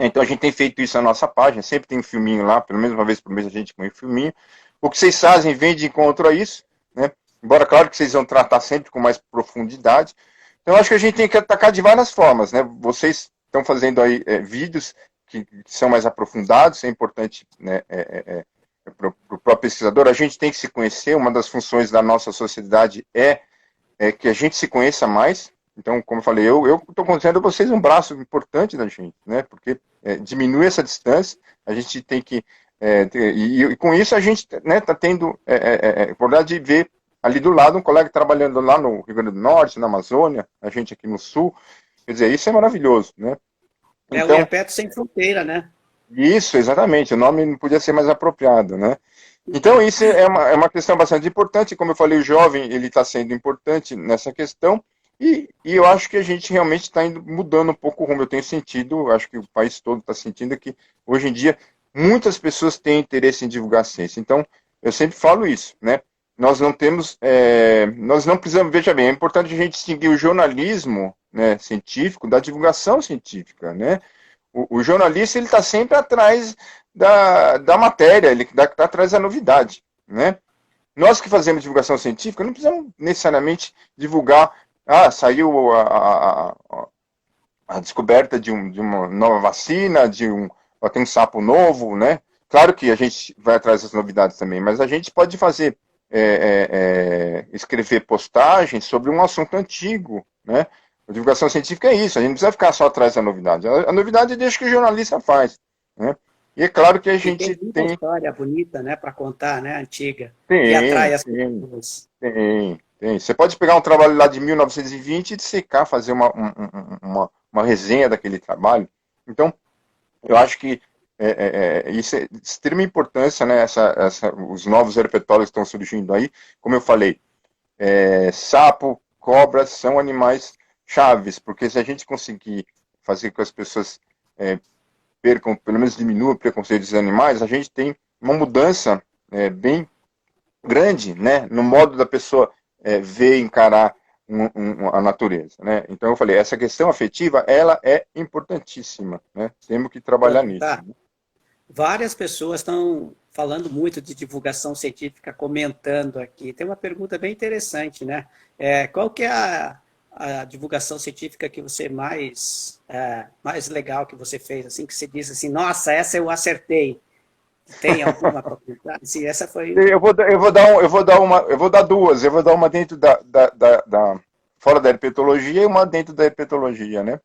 Então, a gente tem feito isso na nossa página, sempre tem um filminho lá, pelo menos uma vez por mês a gente põe um filminho. O que vocês fazem vem de encontro a isso, né? Embora, claro, que vocês vão tratar sempre com mais profundidade. Então, eu acho que a gente tem que atacar de várias formas, né? Vocês estão fazendo aí vídeos que são mais aprofundados, é importante, né, para o próprio pesquisador. A gente tem que se conhecer, uma das funções da nossa sociedade é que a gente se conheça mais. Então, como eu falei, eu estou considerando vocês um braço importante da gente, né? Porque diminui essa distância, a gente tem que... e com isso a gente está tendo a oportunidade de ver ali do lado um colega trabalhando lá no Rio Grande do Norte, na Amazônia, a gente aqui no Sul. Quer dizer, isso é maravilhoso, né? Então, o Herpeto Sem Fronteira, né? Isso, exatamente. O nome não podia ser mais apropriado, né? Então, isso é uma questão bastante importante. Como eu falei, o jovem ele está sendo importante nessa questão. E eu acho que a gente realmente está mudando um pouco o rumo. Eu tenho sentido, acho que o país todo está sentindo que, hoje em dia, muitas pessoas têm interesse em divulgar a ciência. Então, eu sempre falo isso, né? Nós não temos, nós não precisamos, veja bem, é importante a gente distinguir o jornalismo, né, científico da divulgação científica, né? O jornalista, ele está sempre atrás da matéria, ele está atrás da novidade, né? Nós que fazemos divulgação científica não precisamos necessariamente divulgar, saiu a descoberta de uma nova vacina, tem um sapo novo, né? Claro que a gente vai atrás das novidades também, mas a gente pode fazer, escrever postagens sobre um assunto antigo, né? A divulgação científica é isso, a gente não precisa ficar só atrás da novidade. A novidade deixa que o jornalista faz, né? E é claro que a E tem gente muita tem... história bonita, né, para contar, né, antiga, e Tem, atrai as tem. pessoas. Tem. Você pode pegar um trabalho lá de 1920 e dissecar, fazer uma resenha daquele trabalho. Então, eu acho que isso é de extrema importância, né? Os novos herpetólogos que estão surgindo aí. Como eu falei, sapo, cobras são animais chaves, porque se a gente conseguir fazer com que as pessoas percam, pelo menos diminuam o preconceito dos animais, a gente tem uma mudança bem grande, né, no modo da pessoa ver e encarar a natureza, né? Então eu falei, essa questão afetiva, ela é importantíssima, né? Temos que trabalhar nisso. Tá. Várias pessoas estão falando muito de divulgação científica, comentando aqui. Tem uma pergunta bem interessante, né? Qual que é a divulgação científica que você mais legal que você fez, assim, que você diz assim, nossa, essa eu acertei. Tem alguma para contar? Sim, essa foi. Eu vou dar duas. Eu vou dar uma dentro fora da herpetologia e uma dentro da herpetologia, né?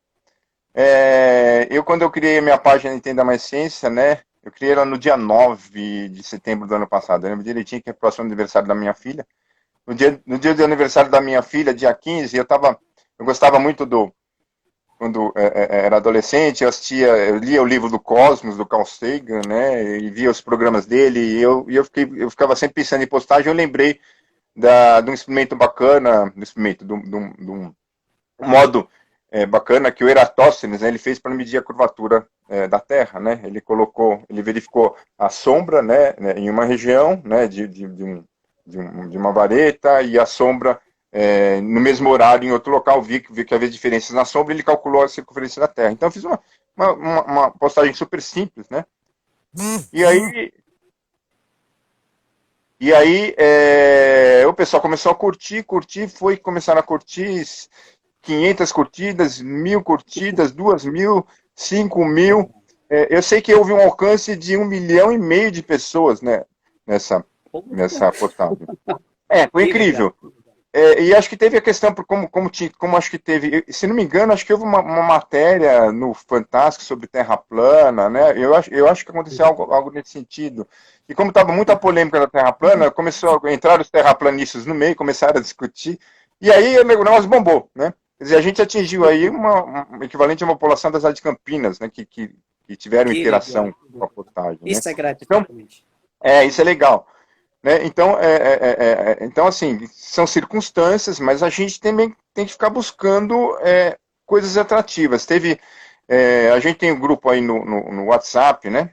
Quando eu criei a minha página Entenda Mais Ciência, né? Eu criei ela no dia 9 de setembro do ano passado. Eu lembro direitinho que é o próximo aniversário da minha filha. No dia do aniversário da minha filha, dia 15, eu gostava muito quando era adolescente, eu lia o livro do Cosmos, do Carl Sagan, né, e via os programas dele, e eu ficava sempre pensando em postagem. Eu lembrei de um experimento bacana, de um modo bacana que o Eratosthenes, né, ele fez para medir a curvatura da Terra, né. Ele verificou a sombra, né, em uma região, né, de uma vareta, e a sombra no mesmo horário em outro local, vi que havia diferenças na sombra, e ele calculou a circunferência da Terra. Então eu fiz uma postagem super simples, né? E aí, o pessoal começou a curtir, começaram a curtir 500 curtidas, 1.000 curtidas, 2.000, 5.000. Eu sei que houve um alcance de 1,5 milhão de pessoas, né, nessa postagem. Foi incrível. E acho que teve a questão, como acho que teve, se não me engano, acho que houve uma matéria no Fantástico sobre Terra plana, né? Eu acho que aconteceu algo nesse sentido. E como estava muita polêmica da Terra plana, começou a entrar os terraplanistas no meio, começaram a discutir, e aí o negócio bombou, né? Quer dizer, a gente atingiu aí um equivalente a uma população da cidade de Campinas, né? Que tiveram Que interação legal. com a postagem, né? Isso é Então, gratificante. isso é legal. Né? Então, assim, são circunstâncias, mas a gente também tem que ficar buscando coisas atrativas. A gente tem um grupo aí no WhatsApp, né?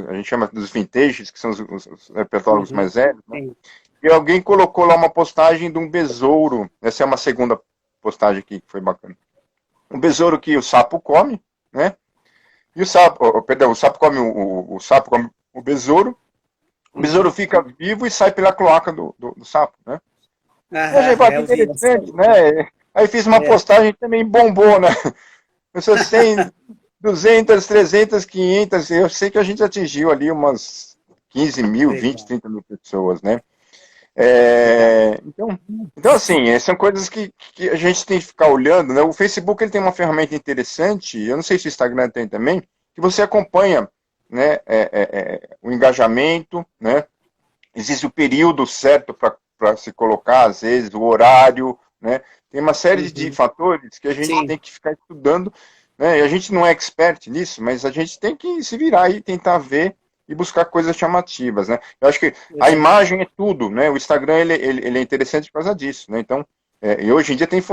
A gente chama dos vintages, que são os herpetólogos mais velhos, né? E alguém colocou lá uma postagem de um besouro. Essa é uma segunda postagem aqui que foi bacana. Um besouro que o sapo come, né? E o sapo come o sapo come o besouro. O besouro fica vivo e sai pela cloaca do sapo, né? Eu achei que interessante, né? Aí fiz uma postagem que também bombou, né? Pessoas 100, 200, 300, 500, eu sei que a gente atingiu ali umas 15 mil, 20, 30 mil pessoas, né? Então, assim, são coisas que a gente tem que ficar olhando, né? O Facebook, ele tem uma ferramenta interessante, eu não sei se o Instagram tem também, que você acompanha, né, o engajamento, né? Existe o período certo para se colocar, às vezes, o horário, né? Tem uma série de fatores que a gente tem que ficar estudando, né? E a gente não é expert nisso, mas a gente tem que se virar e tentar ver e buscar coisas chamativas, né? Eu acho que a imagem é tudo, né? O Instagram, ele é interessante por causa disso, né? Então, e hoje em dia tem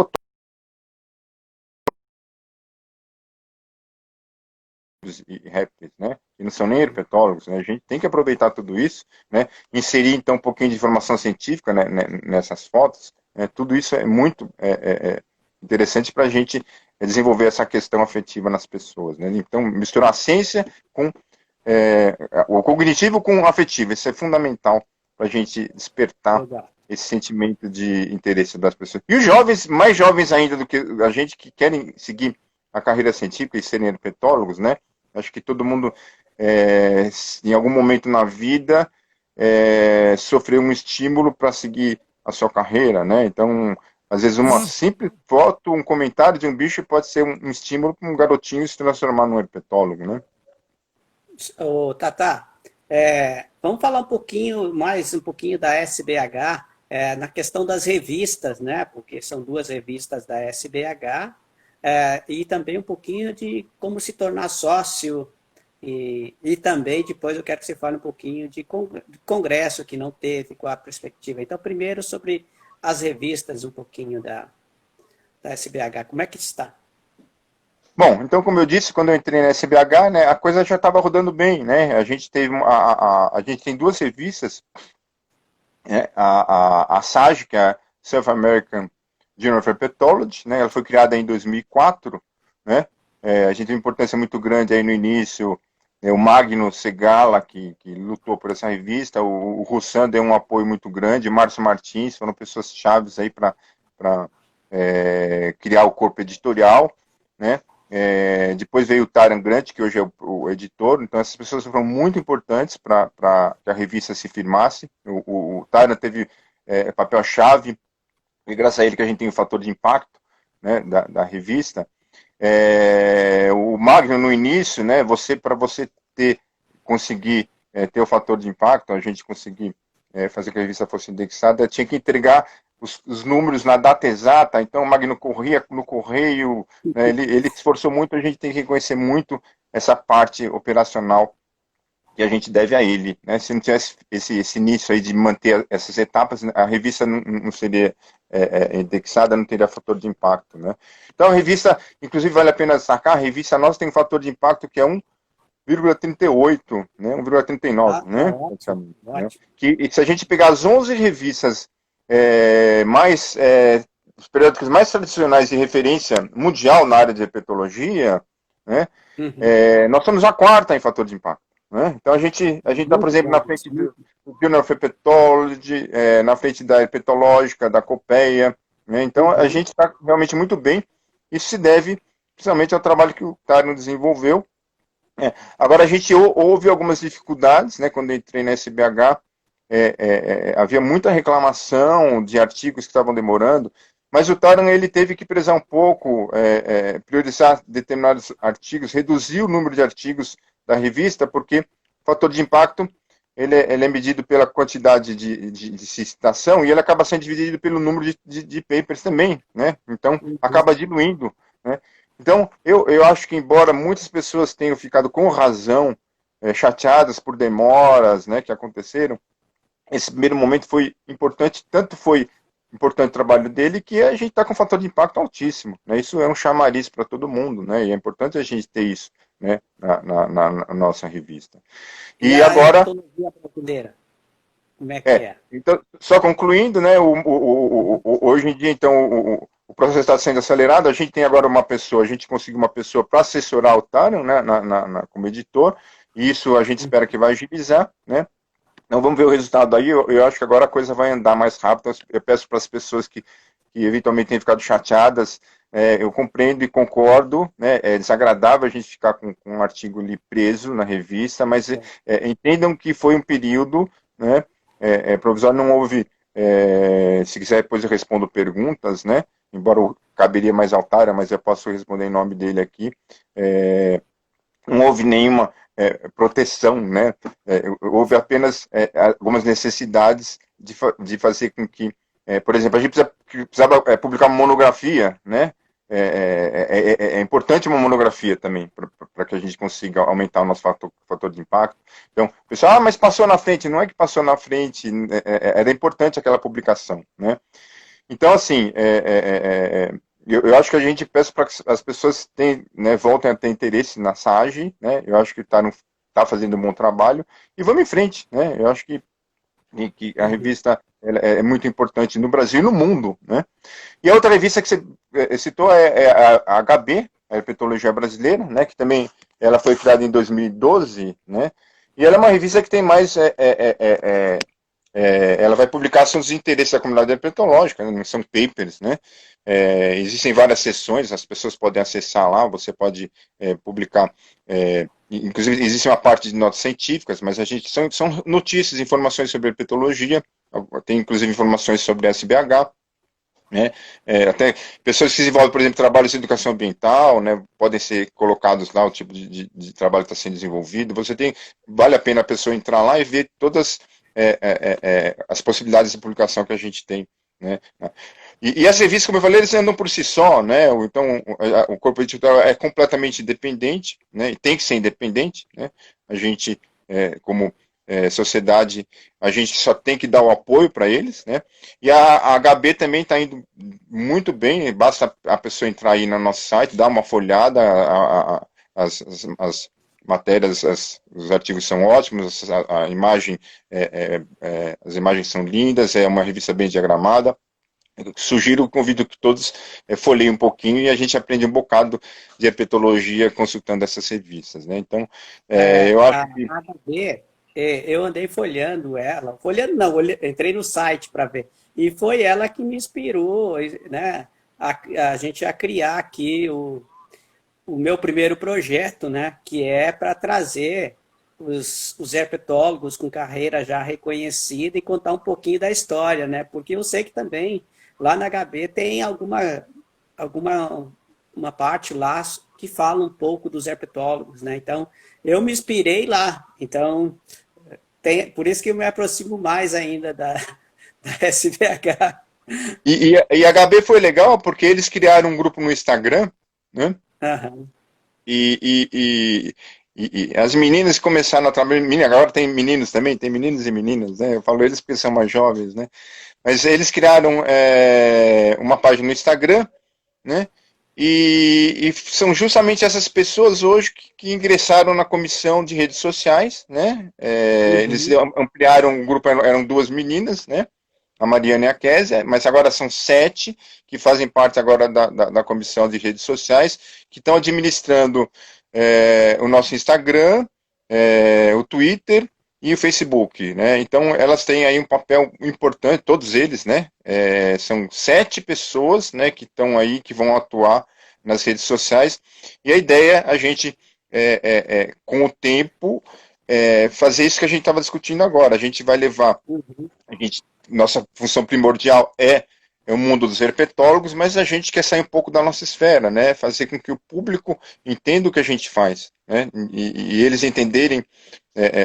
mamíferos e répteis, né? E não são nem herpetólogos, né? A gente tem que aproveitar tudo isso, né? Inserir, então, um pouquinho de informação científica, né, nessas fotos, né? Tudo isso é muito interessante para a gente desenvolver essa questão afetiva nas pessoas, né? Então, misturar a ciência com o cognitivo com o afetivo, isso é fundamental para a gente despertar Legal. esse sentimento de interesse das pessoas. E os jovens, mais jovens ainda do que a gente, que querem seguir a carreira científica e serem herpetólogos, né? Acho que todo mundo, em algum momento na vida, sofreu um estímulo para seguir a sua carreira, né? Então, às vezes uma simples foto, um comentário de um bicho pode ser um estímulo para um garotinho se transformar num herpetólogo, né? Ô, Tata, vamos falar um pouquinho da SBH, na questão das revistas, né? Porque são duas revistas da SBH, e também um pouquinho de como se tornar sócio, e também depois eu quero que você fale um pouquinho de congresso que não teve, qual a perspectiva. Então, primeiro sobre as revistas, um pouquinho da SBH, como é que está? Bom, então, como eu disse, quando eu entrei na SBH, né, a coisa já estava rodando bem, né? A gente teve a gente tem duas revistas, né? A SAG, que é a South American Journal of Herpetology, né? Ela foi criada em 2004, né? A gente tem uma importância muito grande aí no início, o Magno Segala, que lutou por essa revista, o Russan deu um apoio muito grande, o Márcio Martins, foram pessoas chaves aí para criar o corpo editorial, né? Depois veio o Taran Grant, que hoje é o editor, então essas pessoas foram muito importantes para que a revista se firmasse. O Taran teve papel-chave, e graças a ele que a gente tem o fator de impacto, né, da revista. O Magno no início, né, para você conseguir ter o fator de impacto, a gente conseguir fazer que a revista fosse indexada, tinha que entregar os números na data exata, então o Magno corria no correio, né, ele se esforçou muito, a gente tem que reconhecer muito essa parte operacional que a gente deve a ele, né? Se não tivesse esse início aí de manter essas etapas, a revista não seria indexada, não teria fator de impacto, né? Então a revista, inclusive vale a pena destacar, a revista nossa tem um fator de impacto que é 1,38, né? 1,39, né? Ótimo, Né? ótimo. Que se a gente pegar as 11 revistas os periódicos mais tradicionais de referência mundial na área de herpetologia, né? Uhum. Nós somos a quarta em fator de impacto. Né? Então a gente está, por Muito exemplo, bom na frente isso. do Journal of Herpetology, na frente da herpetológica, da Copeia. Né? Então a Uhum. gente está realmente muito bem. Isso se deve principalmente ao trabalho que o Tarno desenvolveu. Agora a gente houve algumas dificuldades, né? Quando eu entrei na SBH, havia muita reclamação de artigos que estavam demorando, mas o Taran ele teve que prezar um pouco, priorizar determinados artigos, reduzir o número de artigos da revista, porque o fator de impacto ele é medido pela quantidade de citação e ele acaba sendo dividido pelo número de papers também, né? Então Uhum. acaba diluindo, né? Então eu acho que embora muitas pessoas tenham ficado com razão chateadas por demoras, né, que aconteceram, esse primeiro momento foi importante, tanto foi importante o trabalho dele, que a gente está com um fator de impacto altíssimo. Né? Isso é um chamariz para todo mundo, né? E é importante a gente ter isso, né, na nossa revista. E E a agora, herpetologia brasileira, como é que é? então, só concluindo, né, hoje em dia, então, o processo está sendo acelerado, a gente tem agora uma pessoa, a gente conseguiu uma pessoa para assessorar o Taran, né, como editor, e isso a gente espera que vai agilizar, né? Então vamos ver o resultado aí. Eu acho que agora a coisa vai andar mais rápido. Eu peço para as pessoas que eventualmente têm ficado chateadas, eu compreendo e concordo, né? É desagradável a gente ficar com um artigo ali preso na revista, mas entendam que foi um período, né? Provisório, não houve. Se quiser, depois eu respondo perguntas, né? Embora caberia mais ao Tara, mas eu posso responder em nome dele aqui. Não houve nenhuma proteção, né? Houve apenas algumas necessidades de fazer com que, por exemplo, a gente precisava publicar uma monografia, né? É importante uma monografia também, para que a gente consiga aumentar o nosso fator de impacto. Então, o pessoal, mas passou na frente. Não é que passou na frente, era importante aquela publicação, né? Então, assim, eu acho que a gente peça para que as pessoas né, voltem a ter interesse na SAGE, né? Eu acho que tá fazendo um bom trabalho e vamos em frente, né? Eu acho que a Uhum. revista é muito importante no Brasil e no mundo, né? E a outra revista que você citou é a HB, a Herpetologia Brasileira, né? Que também ela foi criada em 2012, né? E ela é uma revista que tem mais ela vai publicar assuntos de interesse da comunidade herpetológica, né, são papers, né? Existem várias sessões, as pessoas podem acessar lá, você pode publicar. Inclusive, existe uma parte de notas científicas, mas a gente são notícias, informações sobre herpetologia, tem inclusive informações sobre SBH, né? Até pessoas que desenvolvem, por exemplo, trabalhos de educação ambiental, né, podem ser colocados lá o tipo de trabalho que está sendo desenvolvido. Vale a pena a pessoa entrar lá e ver todas as possibilidades de publicação que a gente tem, né? E as revistas, como eu falei, eles andam por si só, né? Então o corpo editorial é completamente independente, né? E tem que ser independente, né? A gente, como sociedade, a gente só tem que dar o apoio para eles, né? E a HB também está indo muito bem, basta a pessoa entrar aí no nosso site, dar uma folhada, as matérias, os artigos são ótimos, a imagem, as imagens são lindas, é uma revista bem diagramada. Eu sugiro, convido que todos folheiem um pouquinho e a gente aprende um bocado de herpetologia consultando essas revistas, né? Então, eu acho que... A HB, eu andei folhando ela, folhando não, entrei no site para ver, e foi ela que me inspirou, né, a gente a criar aqui o meu primeiro projeto, né, que é para trazer os herpetólogos com carreira já reconhecida e contar um pouquinho da história, né, porque eu sei que também lá na HB tem alguma uma parte lá que fala um pouco dos herpetólogos, né, então eu me inspirei lá, então por isso que eu me aproximo mais ainda da SBH. E a HB foi legal porque eles criaram um grupo no Instagram, né? Uhum. E, e, e, e as meninas começaram a trabalhar. Agora tem meninos também, tem meninos e meninas, né? Eu falo eles porque são mais jovens, né? Mas eles criaram uma página no Instagram, né? E são justamente essas pessoas hoje que ingressaram na comissão de redes sociais, né? Eles Uhum. ampliaram o grupo, eram duas meninas, né? A Mariana e a Késia, mas agora são 7 que fazem parte agora da comissão de redes sociais, que estão administrando o nosso Instagram, o Twitter e o Facebook, né? Então elas têm aí um papel importante, todos eles, né? São 7 pessoas, né, que estão aí, que vão atuar nas redes sociais, e a ideia a gente, com o tempo, fazer isso que a gente estava discutindo agora. A gente vai levar, Uhum. nossa função primordial é o mundo dos herpetólogos, mas a gente quer sair um pouco da nossa esfera, né? Fazer com que o público entenda o que a gente faz, né? E eles entenderem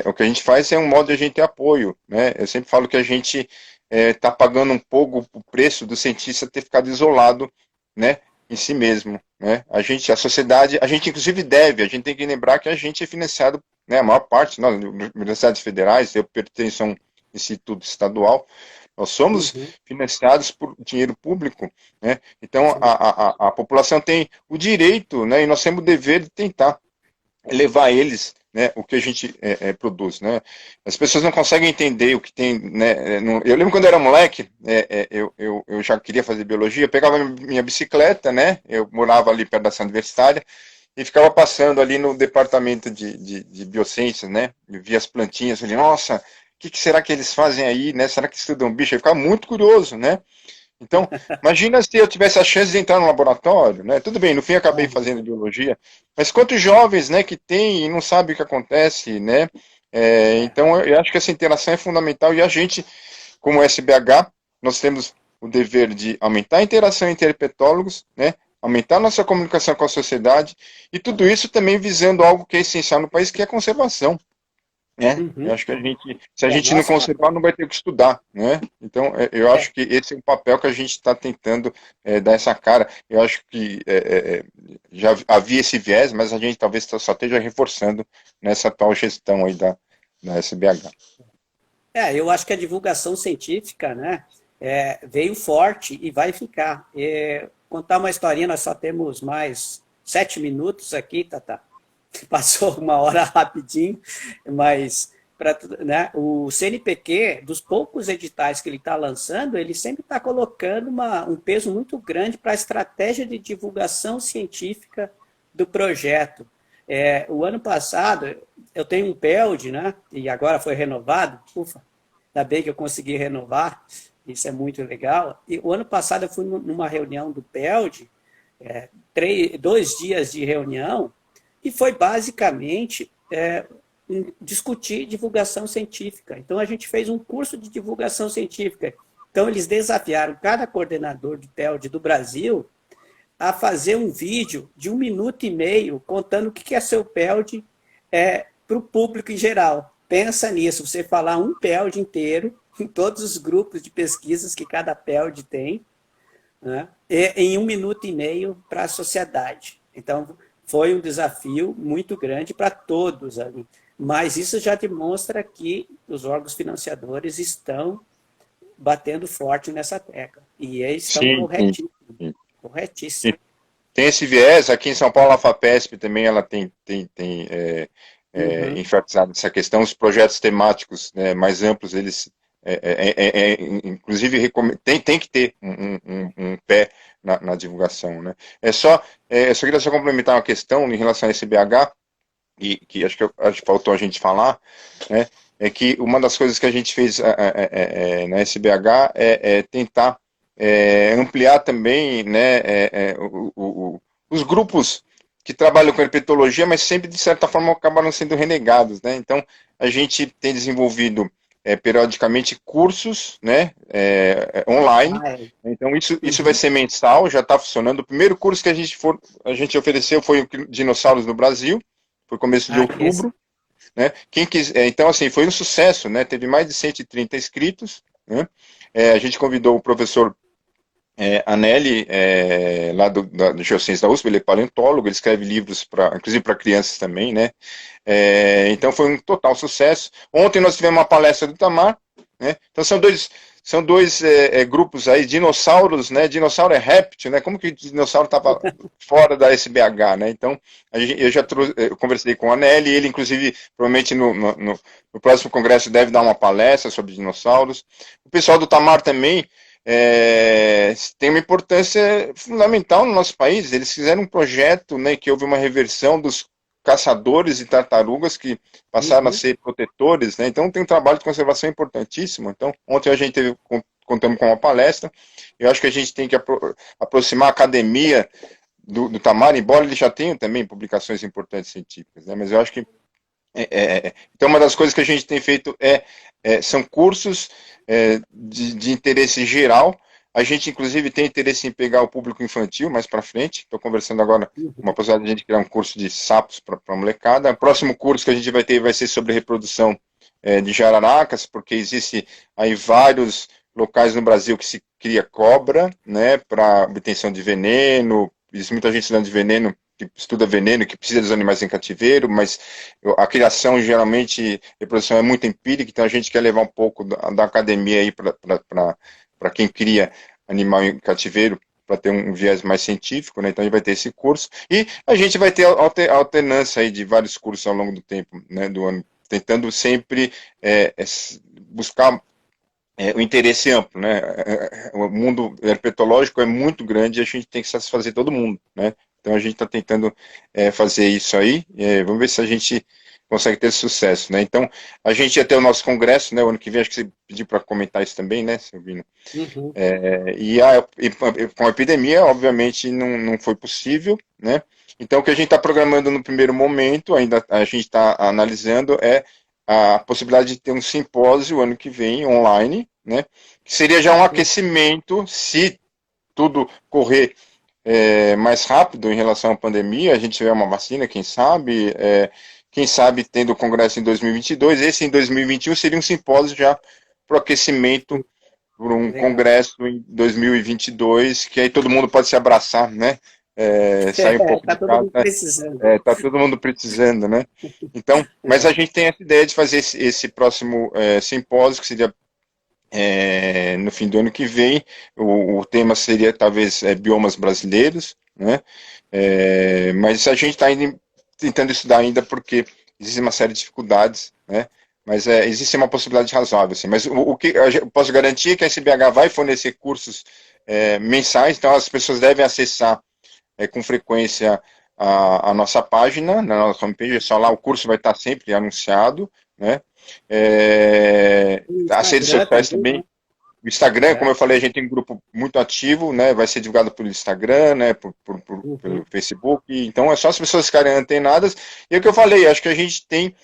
o que a gente faz é um modo de a gente ter apoio, né? Eu sempre falo que a gente está pagando um pouco o preço do cientista ter ficado isolado, né? Em si mesmo, né? A sociedade, a gente inclusive a gente tem que lembrar que a gente é financiado, né? A maior parte, nós, universidades federais, eu pertenço a um instituto estadual, nós somos Uhum. financiados por dinheiro público, né? Então Sim. a população tem o direito, né? E nós temos o dever de tentar levar a eles, né, o que a gente produz, né? As pessoas não conseguem entender o que tem, né? Eu lembro quando eu era moleque, eu já queria fazer biologia, eu pegava minha bicicleta, né? Eu morava ali perto da cidade universitária e ficava passando ali no departamento de biociências, né? Eu via as plantinhas, falei, nossa, o que será que eles fazem aí, né? Será que estudam bicho? Eu ficava muito curioso, né? Então, imagina se eu tivesse a chance de entrar no laboratório, né? Tudo bem, no fim acabei fazendo Uhum. biologia, mas quantos jovens, né, que tem e não sabem o que acontece, né? É. Então, eu acho que essa interação é fundamental e a gente, como SBH, nós temos o dever de aumentar a interação entre herpetólogos, né? Aumentar a nossa comunicação com a sociedade e tudo isso também visando algo que é essencial no país, que é a conservação, né? Eu Uhum. acho que se a gente não Nossa, conservar, não vai ter o que estudar, né? Então, eu acho é, que esse é o papel que a gente está tentando dar essa cara. Eu acho que já havia esse viés, mas a gente talvez só esteja reforçando nessa atual gestão aí da SBH. eu acho que a divulgação científica, né? veio forte e vai ficar. Contar uma historinha, nós só temos mais 7 minutos aqui, Tata. Passou uma hora rapidinho, mas né, o CNPq, dos poucos editais que ele está lançando, ele sempre está colocando um peso muito grande para a estratégia de divulgação científica do projeto. O ano passado, eu tenho um PELD, né, e agora foi renovado, ufa, ainda bem que eu consegui renovar, isso é muito legal. E o ano passado eu fui numa reunião do PELD, 2 dias de reunião, e foi basicamente discutir divulgação científica. Então, a gente fez um curso de divulgação científica. Então, eles desafiaram cada coordenador de PELD do Brasil a fazer um vídeo de 1 minuto e meio contando o que é seu PELD para o público em geral. Pensa nisso, você falar um PELD inteiro, em todos os grupos de pesquisas que cada PELD tem, né, em 1 minuto e meio para a sociedade. Então, foi um desafio muito grande para todos ali. Mas isso já demonstra que os órgãos financiadores estão batendo forte nessa tecla. E eles estão corretíssimos. Corretíssimo. Tem esse viés, aqui em São Paulo, a FAPESP também ela tem enfatizado essa questão, os projetos temáticos, né, mais amplos, eles inclusive tem que ter um pé na divulgação, né? Eu só queria complementar uma questão em relação a SBH, e que acho que faltou a gente falar, né? É que uma das coisas que a gente fez na SBH é tentar ampliar também, né, os grupos que trabalham com herpetologia, mas sempre, de certa forma, acabaram sendo renegados, né? Então, a gente tem desenvolvido periodicamente cursos, né, online. Então, isso vai ser mensal, já está funcionando. O primeiro curso que a gente ofereceu foi o Dinossauros no Brasil, foi começo de outubro. Né? Quem quiser, então, assim, foi um sucesso, né? Teve mais de 130 inscritos, né? A gente convidou o professor Anelli, lá do Geociência da USP, ele é paleontólogo, ele escreve livros, inclusive para crianças também, né? Então foi um total sucesso. Ontem nós tivemos uma palestra do Itamar, né? Então são dois grupos aí, dinossauros, né? Dinossauro é réptil, né? Como que o dinossauro estava fora da SBH, né? Então, eu conversei com o Anelli, ele, inclusive, provavelmente no próximo congresso deve dar uma palestra sobre dinossauros. O pessoal do Itamar também tem uma importância fundamental no nosso país. Eles fizeram um projeto, né, que houve uma reversão dos caçadores e tartarugas que passaram a ser protetores, né? Então tem um trabalho de conservação importantíssimo. Então, ontem a gente contamos com uma palestra. Eu acho que a gente tem que aproximar a academia do Itamar, embora ele já tenha também publicações importantes científicas, né? Mas eu acho que então uma das coisas que a gente tem feito são cursos de interesse geral. A gente, inclusive, tem interesse em pegar o público infantil mais para frente. Estou conversando agora com uma possibilidade de a gente criar um curso de sapos para a molecada. O próximo curso que a gente vai ter vai ser sobre reprodução de jararacas, porque existe aí vários locais no Brasil que se cria cobra, né, para obtenção de veneno. Existe muita gente estudando de veneno, que estuda veneno, que precisa dos animais em cativeiro, mas a criação, geralmente, reprodução é muito empírica, então a gente quer levar um pouco da academia aí para quem cria animal em cativeiro, para ter um viés mais científico, né? Então a gente vai ter esse curso, e a gente vai ter alternância aí de vários cursos ao longo do tempo, né, do ano, tentando sempre buscar o interesse amplo, né? O mundo herpetológico é muito grande e a gente tem que satisfazer todo mundo, né? Então a gente está tentando fazer isso aí, vamos ver se a gente consegue ter sucesso, né? Então, a gente ia ter o nosso congresso, né, o ano que vem, acho que você pediu para comentar isso também, né, Silvino? E com a epidemia, obviamente, não foi possível, né? Então, o que a gente está programando no primeiro momento, ainda a gente está analisando, é a possibilidade de ter um simpósio ano que vem, online, né? Que seria já um aquecimento, se tudo correr mais rápido em relação à pandemia, a gente tiver uma vacina, quem sabe, tendo o congresso em 2022, esse em 2021 seria um simpósio já para o aquecimento para um congresso em 2022, que aí todo mundo pode se abraçar, né? Sair um pouco tá de todo casa. mundo precisando. Tá todo mundo precisando, né? Então, mas a gente tem essa ideia de fazer esse próximo simpósio, que seria no fim do ano que vem. O tema seria talvez biomas brasileiros, né? Mas a gente está tentando estudar ainda porque existe uma série de dificuldades, né? Mas existe uma possibilidade razoável, assim. Mas o que eu posso garantir é que a SBH vai fornecer cursos mensais, então as pessoas devem acessar com frequência a nossa página, na nossa homepage, só lá o curso vai estar sempre anunciado, né? No As redes Instagram sociais também, né? também. O Instagram, como É. eu falei, a gente tem um grupo muito ativo, né? Vai ser divulgado pelo Instagram, né? Pelo Uhum. Facebook. Então é só as pessoas ficarem antenadas. E é o que eu falei, acho que a gente tem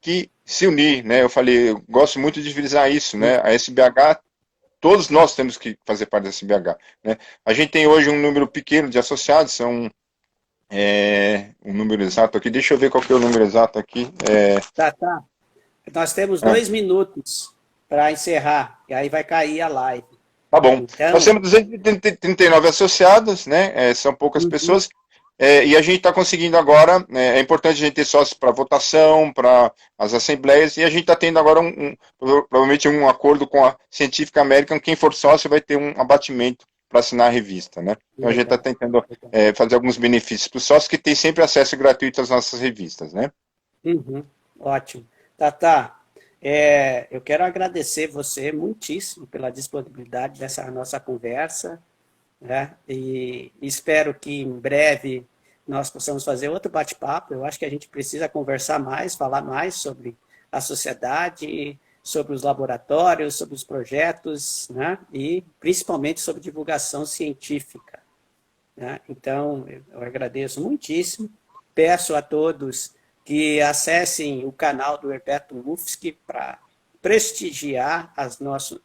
que se unir, né? Eu falei, eu gosto muito de frisar isso, né? A SBH, todos nós temos que fazer parte da SBH, né? A gente tem hoje um número pequeno de associados, são um número exato aqui. Deixa eu ver qual que é o número exato aqui. Tá, tá. Nós temos Ah, 2 minutos para encerrar, e aí vai cair a live. tá bom. Nós Então, temos 239 associados, né? São poucas uhum, pessoas. E a gente está conseguindo agora, é importante a gente ter sócios para votação, para as assembleias, e a gente está tendo agora provavelmente um acordo com a Scientific American, quem for sócio vai ter um abatimento para assinar a revista, né? Então a gente está legal, tentando legal. fazer alguns benefícios para os sócios que têm sempre acesso gratuito às nossas revistas, né? Uhum, ótimo. Tata, eu quero agradecer você muitíssimo pela disponibilidade dessa nossa conversa, né? E espero que em breve nós possamos fazer outro bate-papo. Eu acho que a gente precisa conversar mais, falar mais sobre a sociedade, sobre os laboratórios, sobre os projetos, né? E principalmente sobre divulgação científica, né? Então, eu agradeço muitíssimo. Peço a todos que acessem o canal do Herberto Lufsky para prestigiar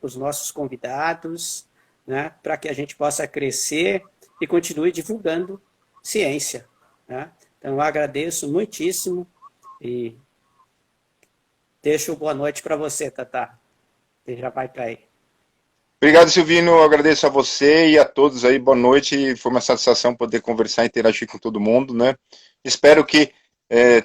os nossos convidados, né? Para que a gente possa crescer e continue divulgando ciência, né? Então, eu agradeço muitíssimo e deixo boa noite para você, Tata. Você já vai cair. Obrigado, Silvino. Eu agradeço a você e a todos aí. Boa noite. Foi uma satisfação poder conversar e interagir com todo mundo, né? Espero que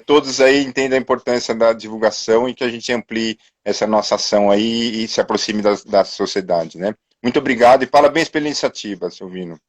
todos aí entendam a importância da divulgação e que a gente amplie essa nossa ação aí e se aproxime da sociedade, né? Muito obrigado e parabéns pela iniciativa, Silvino.